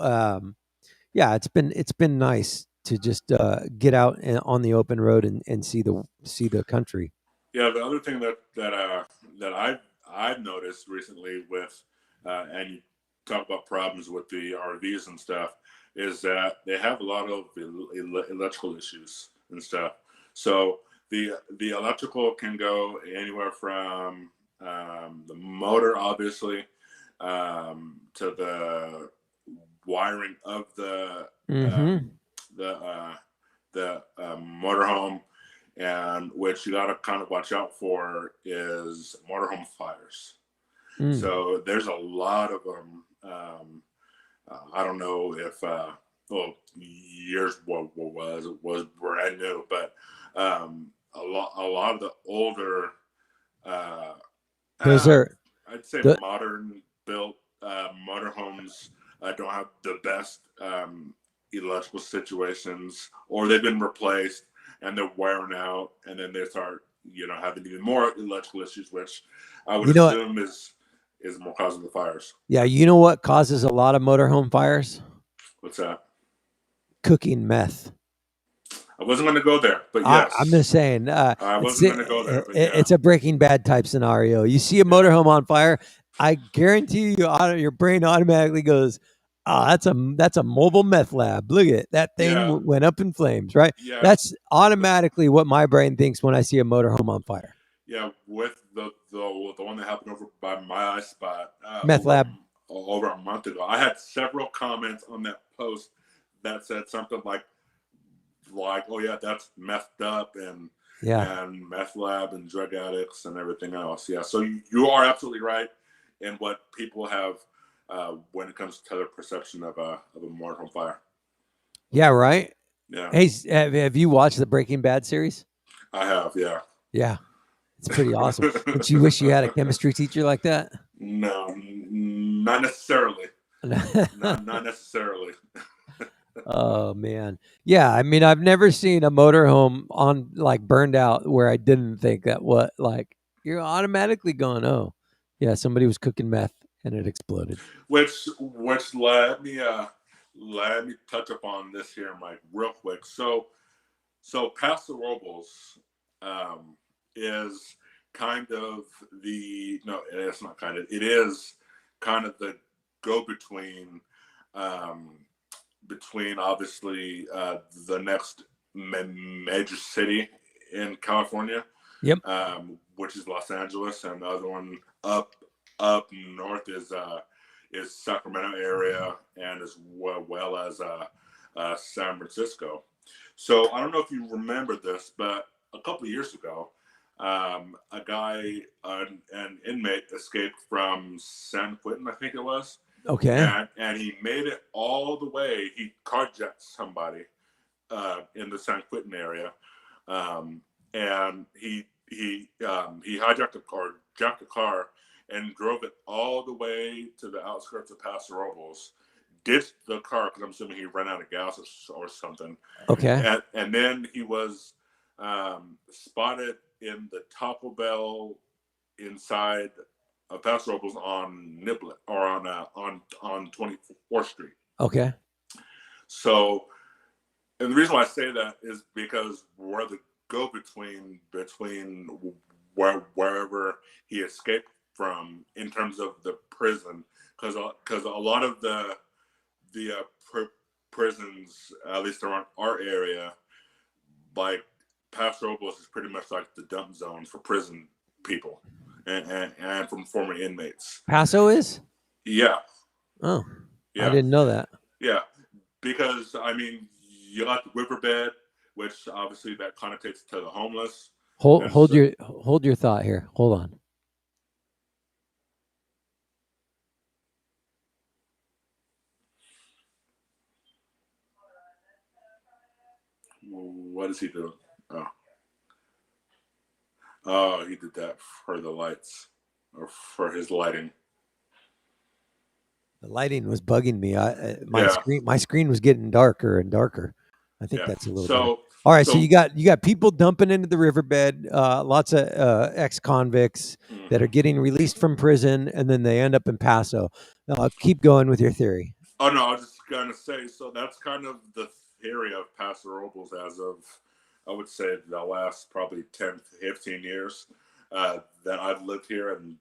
yeah, it's been nice to just get out on the open road and see the country. Yeah, the other thing that I've noticed recently with and you talk about problems with the RVs and stuff is that they have a lot of electrical issues and stuff. So the electrical can go anywhere from the motor, obviously, to the wiring of Mm-hmm. the motorhome, and what you got to kind of watch out for is motorhome fires. Mm. So there's a lot of them. I don't know if well, years was brand new, but a lot of the older, uh, Those uh, are I'd say the modern built motorhomes don't have the best electrical situations, or they've been replaced and they're wearing out, and then they start, having even more electrical issues, which I would you know assume is more causing the fires. yeah, you know what causes a lot of motorhome fires? What's that? Cooking meth. I wasn't going to go there, but I'm just yes, saying, I wasn't going to go there, but yeah, it's a Breaking Bad type scenario. You see a yeah, motorhome on fire, I guarantee you, your brain automatically goes, "Oh, that's a mobile meth lab. Look at it. That thing yeah, went up in flames." Right? yeah. That's The, automatically what my brain thinks when I see a motorhome on fire. yeah, with the one that happened over by my spot Meth lab. over a month ago, I had several comments on that post that said something like, oh yeah, that's methed up Yeah. and meth lab and drug addicts and everything else. Yeah, so you are absolutely right in what people have when it comes to their perception of a motorhome fire. Yeah, right. Yeah, Hey, have you watched the Breaking Bad series? I have. Yeah. Yeah, it's pretty awesome. Don't you wish you had a chemistry teacher like that? No, not necessarily. Not necessarily. Oh man, yeah. I mean, I've never seen a motorhome on like burned out where I didn't think that what like you're automatically going, oh, yeah, somebody was cooking meth and it exploded. Which let me touch upon this here, Mike, real quick. So Paso Robles is kind of it's not kind of, it is kind of the go-between between obviously the next major city in California, Yep. which is Los Angeles, and the other one up north is Sacramento area, and as well as San Francisco. So I don't know if you remember this, but a couple of years ago, a guy, an inmate, escaped from San Quentin, I think it was. Okay. And he made it all the way. He carjacked somebody in the San Quentin area, and he hijacked jacked a car and drove it all the way to the outskirts of Paso Robles. Ditched the car because I'm assuming he ran out of gas or something. Okay. And then he was spotted in the Taco Bell inside Paso Robles on Niblet, or on 24th Street. Okay. So, and the reason why I say that is because we're the go-between between wherever he escaped from in terms of the prison, because a lot of the prisons, at least around our area, like Paso Robles is pretty much like the dump zone for prison people and from former inmates. Paso is? Yeah. Oh, Yeah. I didn't know that. Yeah, because I mean, you got the riverbed, which obviously that connotates to the homeless. Hold your thought here. Hold on. What is he doing? Oh, he did that for the lights, or for his lighting. The lighting was bugging me. My screen was getting darker and darker. I think that's a little better. All right, so you got people dumping into the riverbed, lots of ex-convicts that are getting released from prison, and then they end up in Paso. Keep going with your theory. Oh no, I was just gonna say, so that's kind of the theory of Paso Robles as of, I would say, the last probably 10, 15 years that I've lived here and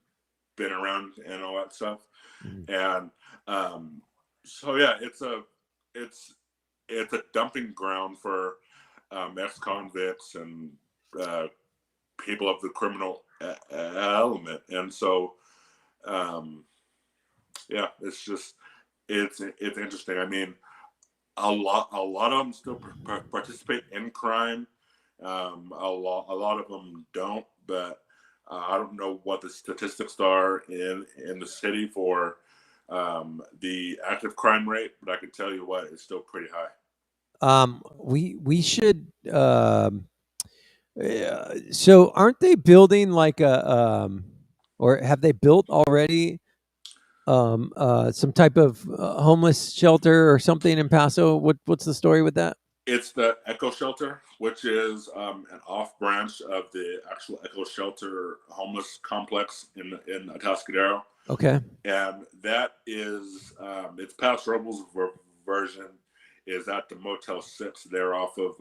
been around and all that stuff. And so yeah, it's a dumping ground for ex-convicts and people of the criminal element. And so yeah, it's just it's interesting. I mean, a lot of them still participate in crime. A lot of them don't, but I don't know what the statistics are in the city for the active crime rate, but I can tell you what, it's still pretty high. We should. So aren't they building like a or have they built already some type of homeless shelter or something in Paso? What's the story with that? It's the Echo Shelter, which is an off branch of the actual Echo Shelter homeless complex in Atascadero. Okay. And that is it's Paso Robles' version is at the Motel 6 there off of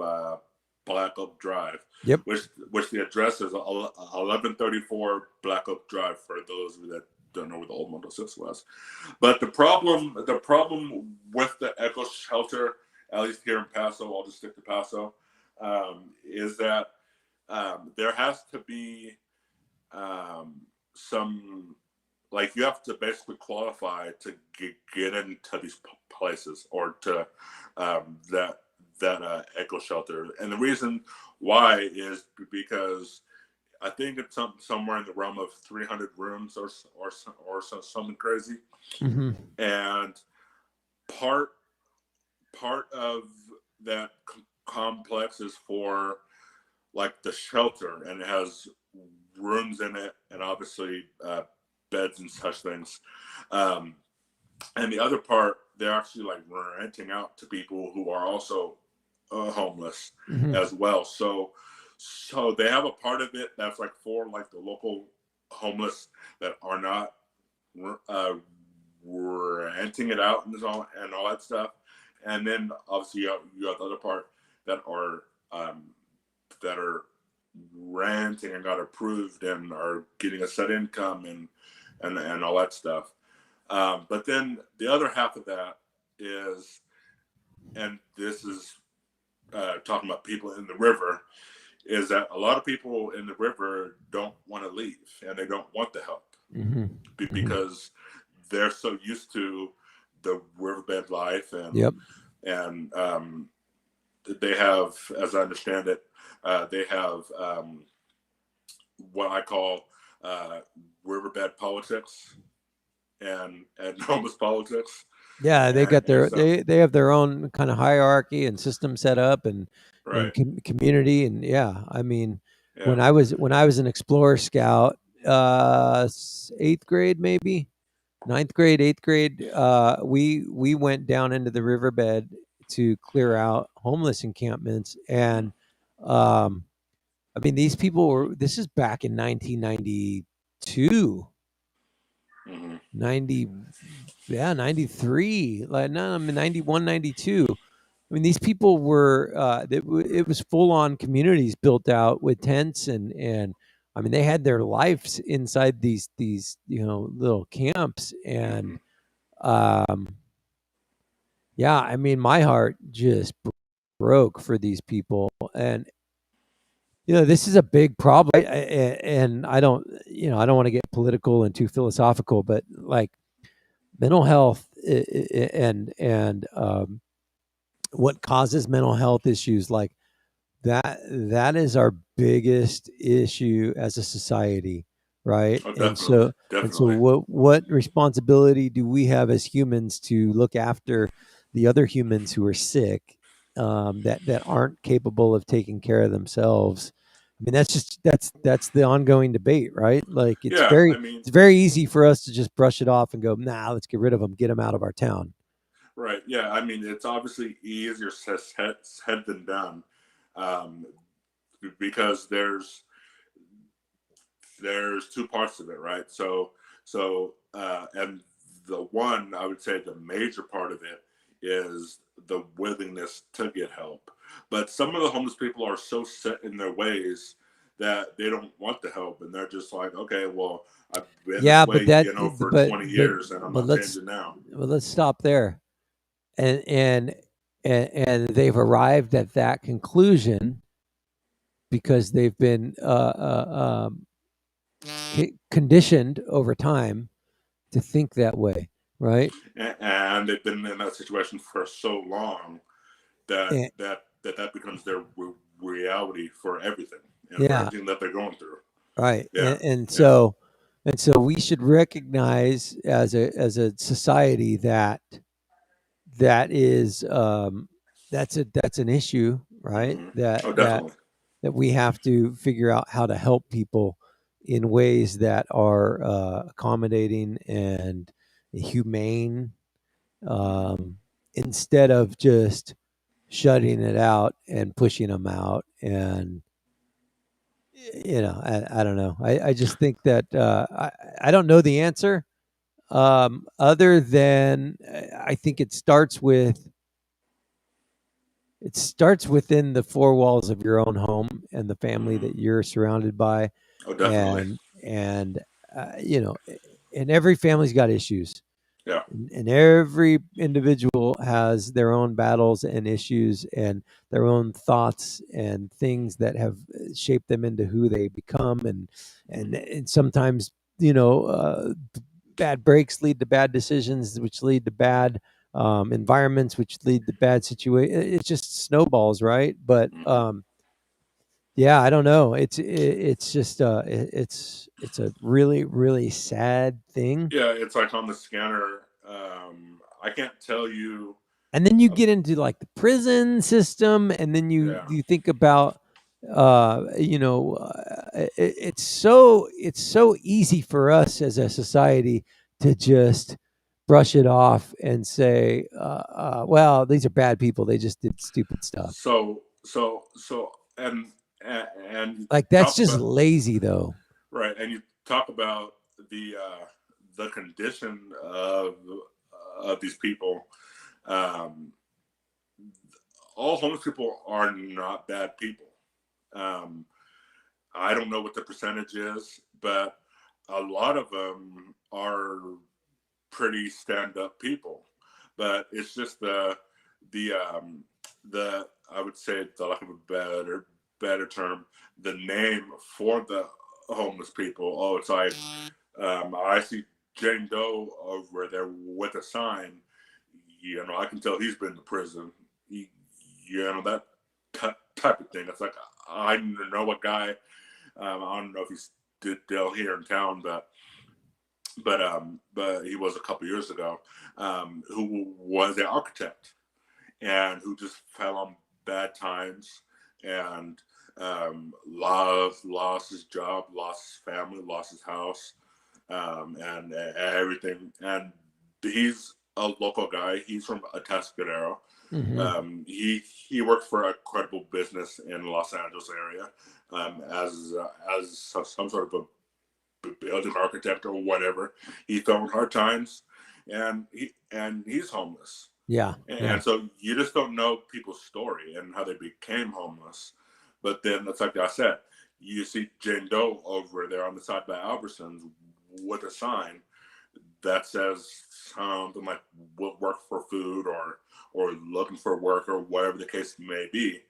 Black Oak Drive. Yep. Which the address is 1134 Black Oak Drive for those that don't know where the old Motel 6 was. But the problem with the Echo Shelter, at least here in Paso, I'll just stick to Paso, is that there has to be some, like, you have to basically qualify to get into these places or to that Echo Shelter. And the reason why is because I think it's somewhere in the realm of 300 rooms or something crazy. Mm-hmm. And part of that complex is for like the shelter, and it has rooms in it, and obviously beds and such things. And the other part, they're actually like renting out to people who are also homeless Mm-hmm. as well. So they have a part of it that's like for like the local homeless that are not renting it out and all that stuff. And then obviously you have the other part that are renting and got approved and are getting a set income and all that stuff. But then the other half of that is, and this is talking about people in the river, is that a lot of people in the river don't want to leave and they don't want the help. Mm-hmm. Because they're so used to the riverbed life, and Yep. and they have, as I understand it, they have what I call riverbed politics and homeless politics. Yeah, they got their so, they have their own kind of hierarchy and system set up, and right. community, and yeah, I mean, Yeah. when I was an Explorer Scout, 8th grade, maybe 9th grade, 8th grade, we went down into the riverbed to clear out homeless encampments, and I mean, these people were. This is back in 1992. Mm-hmm. 93, like, no, I mean, 91, 92. I mean, these people were it was full on communities built out with tents, and I mean, they had their lives inside these little camps, and yeah, I mean, my heart just broke for these people. And this is a big problem. And I don't want to get political and too philosophical, but like mental health and what causes mental health issues, like that is our biggest issue as a society, right? Oh, and definitely. so what responsibility do we have as humans to look after the other humans who are sick, that aren't capable of taking care of themselves? I mean, that's the ongoing debate, right? Like, it's very easy for us to just brush it off and go, nah, let's get rid of them, get them out of our town. Right. Yeah. I mean, it's obviously easier said than done, because there's two parts of it, right? So and the one, I would say the major part of it is the willingness to get help. But some of the homeless people are so set in their ways that they don't want the help, and they're just like, okay, well, I've been this way, for 20 years, and I'm not changing now. Well, let's stop there. And they've arrived at that conclusion because they've been conditioned over time to think that way, right? And they've been in that situation for so long that that becomes their reality for everything, and for everything that they're going through. Right. Yeah. And so we should recognize as a society that is that's an issue, right? Mm-hmm. That we have to figure out how to help people in ways that are accommodating and humane, instead of just shutting it out and pushing them out. And I don't know. I just think that I don't know the answer, other than I think it starts within the four walls of your own home and the family that you're surrounded by. Oh, definitely. And and every family's got issues. Yeah. And every individual has their own battles and issues and their own thoughts and things that have shaped them into who they become. And sometimes, bad breaks lead to bad decisions, which lead to bad environments, which lead to bad situations. It just snowballs, right? But Yeah, I don't know. It's just it's a really really sad thing. Yeah, it's like on the scanner. I can't tell you. And then you get into like the prison system, and then Yeah. you think about it's so easy for us as a society to just brush it off and say, well, these are bad people, they just did stupid stuff. So and you Like that's talk just about lazy though. right, and you talk about the condition of these people. Um, all homeless people are not bad people. Um, I don't know what the percentage is, but a lot of them are pretty stand-up people. But it's just the I would say, the lack of a better term, the name for the homeless people. Oh, it's like I see Jane Doe over there with a sign. You know, I can tell he's been to prison. You know, that type of thing. It's like, I know a guy. I don't know if he's still here in town, but he was a couple years ago. Who was an architect and who just fell on bad times and lost his job, lost his family, lost his house, and everything. And he's a local guy. He's from Atascadero. Mm-hmm. He worked for a credible business in Los Angeles area as some sort of a building architect or whatever. He fell in hard times, and he's homeless. Yeah, yeah. And so you just don't know people's story and how they became homeless. But then it's like I said, you see Jane Doe over there on the side by Albertsons with a sign that says something like "will work for food" or "looking for work" or whatever the case may be.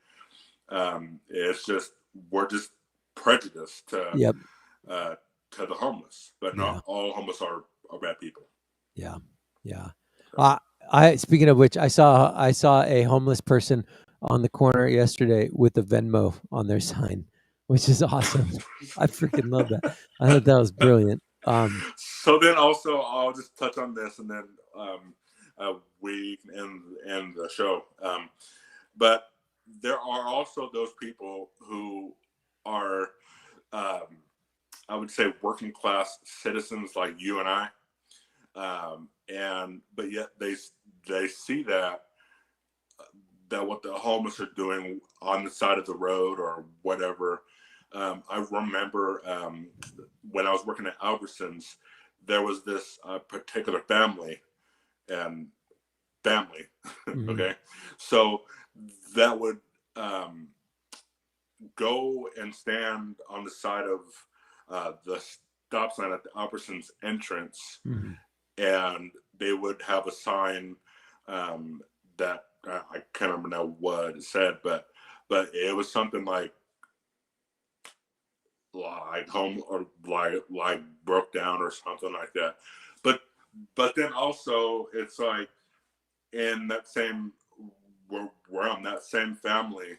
It's just, we're just prejudiced Yep. To the homeless, but Yeah. not all homeless are bad people. Yeah. Yeah. I speaking of which, I saw a homeless person on the corner yesterday with a Venmo on their sign, which is awesome. I freaking love that. I thought that was brilliant. So then also, I'll just touch on this, and then we can end the show. But there are also those people who are, I would say, working class citizens like you and I, but yet they see that what the homeless are doing on the side of the road or whatever. I remember when I was working at Albertsons, there was this particular family, Mm-hmm. okay, so that would go and stand on the side of the stop sign at the Albertsons entrance, Mm-hmm. and they would have a sign that I can't remember now what it said, but it was something like home or like broke down or something like that. But then also it's like in that same realm, that same family,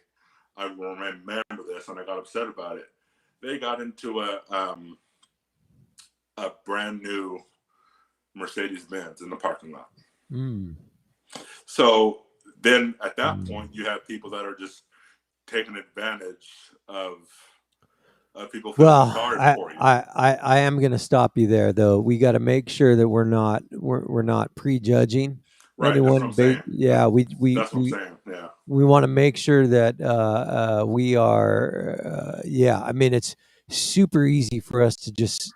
I remember this and I got upset about it. They got into a brand new Mercedes-Benz in the parking lot. Mm. So then at that point, you have people that are just taking advantage of people feeling sorry for you. I am going to stop you there, though. We got to make sure that we're not prejudging Right, anyone. that's what I'm saying. Yeah, That's what I'm saying. Yeah. we want to make sure that we are. Yeah, I mean, it's super easy for us to just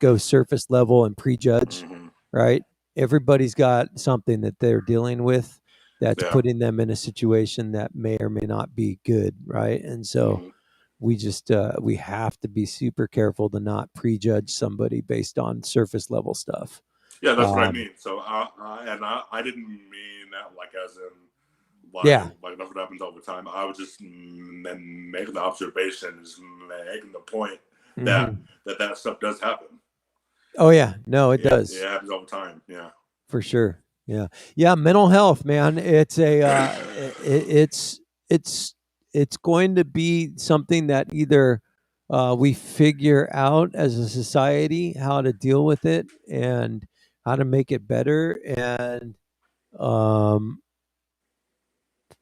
go surface level and prejudge, Mm-hmm. right? Everybody's got something that they're dealing with that's putting them in a situation that may or may not be good, right? And so we just we have to be super careful to not prejudge somebody based on surface level stuff. Yeah, that's what I mean. So I didn't mean that like as in like that's what happens all the time. I was just making the observation, just making the point that that stuff does happen. Oh yeah, no, it does. It happens all the time. Yeah, for sure. Yeah. Mental health, man. It's a it's it's going to be something that either we figure out as a society how to deal with it and how to make it better and um,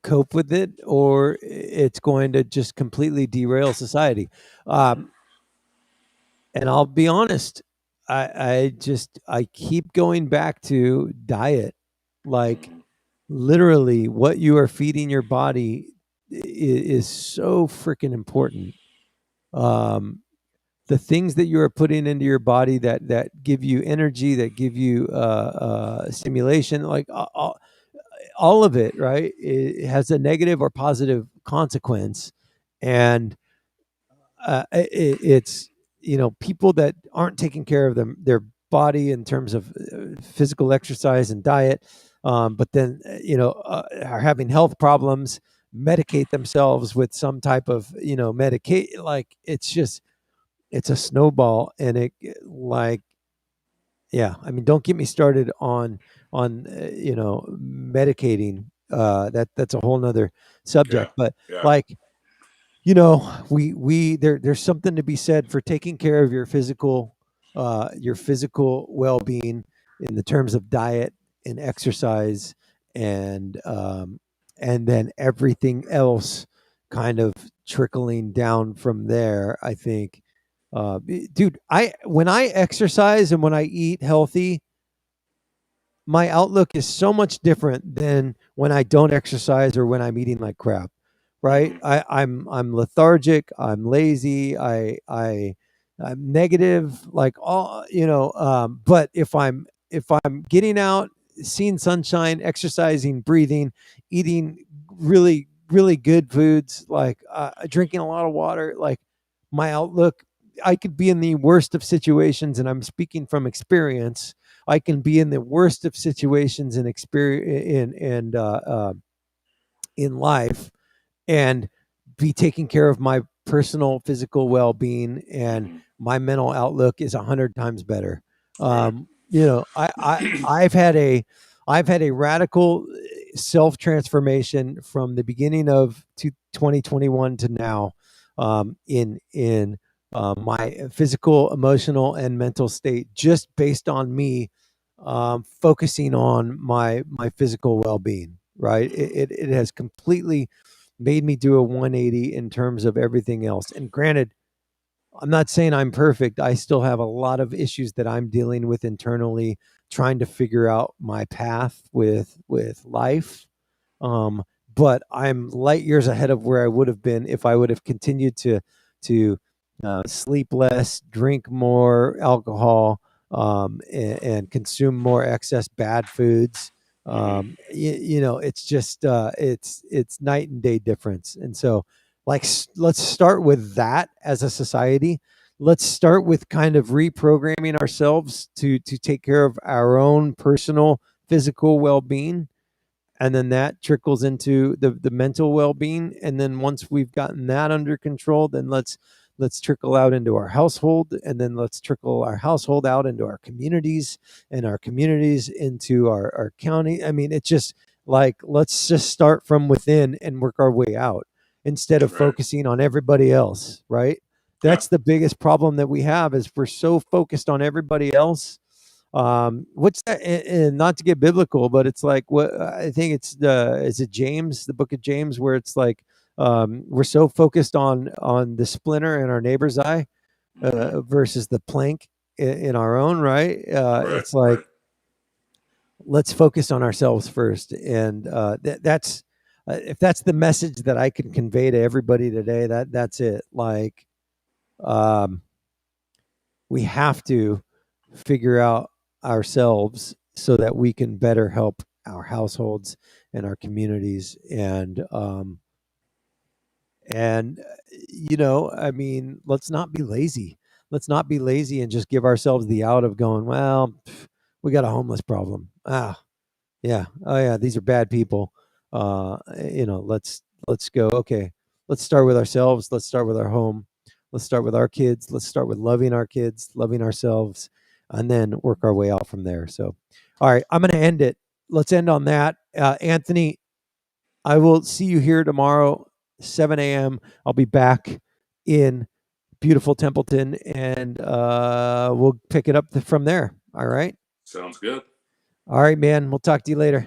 cope with it, or it's going to just completely derail society. Um, and I'll be honest, I keep going back to diet, like literally what you are feeding your body is so freaking important. Um, the things that you are putting into your body that give you energy, that give you stimulation, like all of it, right? It has a negative or positive consequence, and it's people that aren't taking care of their body in terms of physical exercise and diet, but then are having health problems, medicate themselves with some type of medicate. Like it's a snowball, and it like yeah. I mean, don't get me started on medicating. That's a whole nother subject, Yeah. but Yeah. like there's something to be said for taking care of your physical well-being in the terms of diet and exercise, and then everything else kind of trickling down from there. I think, dude, I when I exercise and when I eat healthy, my outlook is so much different than when I don't exercise or when I'm eating like crap. Right? I'm lethargic. I'm lazy. I'm negative. Like all But if I'm getting out, seeing sunshine, exercising, breathing, eating really good foods, like drinking a lot of water, like my outlook. I could be in the worst of situations, and I'm speaking from experience. I can be in the worst of situations and experience in life, and be taking care of my personal physical well-being, and my mental outlook is 100 times better. Right. I've had a radical self transformation from the beginning of 2021 to now, in my physical, emotional, and mental state, just based on me focusing on my physical well-being. Right, it has completely made me do a 180 in terms of everything else. And granted, I'm not saying I'm perfect. I still have a lot of issues that I'm dealing with internally, trying to figure out my path with life. Um, but I'm light years ahead of where I would have been if I would have continued to sleep less, drink more alcohol, and consume more excess bad foods. It's just it's night and day difference. And so, like, let's start with that as a society. Let's start with kind of reprogramming ourselves to take care of our own personal physical well-being, and then that trickles into the mental well-being. And then once we've gotten that under control, then let's trickle out into our household, and then let's trickle our household out into our communities, and our communities into our county. I mean, it's just like, let's just start from within and work our way out, instead of Right. focusing on everybody else. Right, that's the biggest problem that we have, is we're so focused on everybody else. What's that? And not to get biblical, but it's like, what I think it's is it James, the book of James, where it's like, we're so focused on the splinter in our neighbor's eye versus the plank in our own. Right? It's like, Right. let's focus on ourselves first, and that's if that's the message that I can convey to everybody today, that's it. Like, um, we have to figure out ourselves so that we can better help our households and our communities. And I mean, let's not be lazy. Let's not be lazy and just give ourselves the out of going, well, we got a homeless problem. Yeah. Oh yeah, these are bad people. Let's go. Okay, let's start with ourselves. Let's start with our home. Let's start with our kids. Let's start with loving our kids, loving ourselves, and then work our way out from there. So, all right, I'm going to end it. Let's end on that. Anthony, I will see you here tomorrow. 7 a.m. I'll be back in beautiful Templeton, and we'll pick it up from there. All right. Sounds good. All right, man. We'll talk to you later.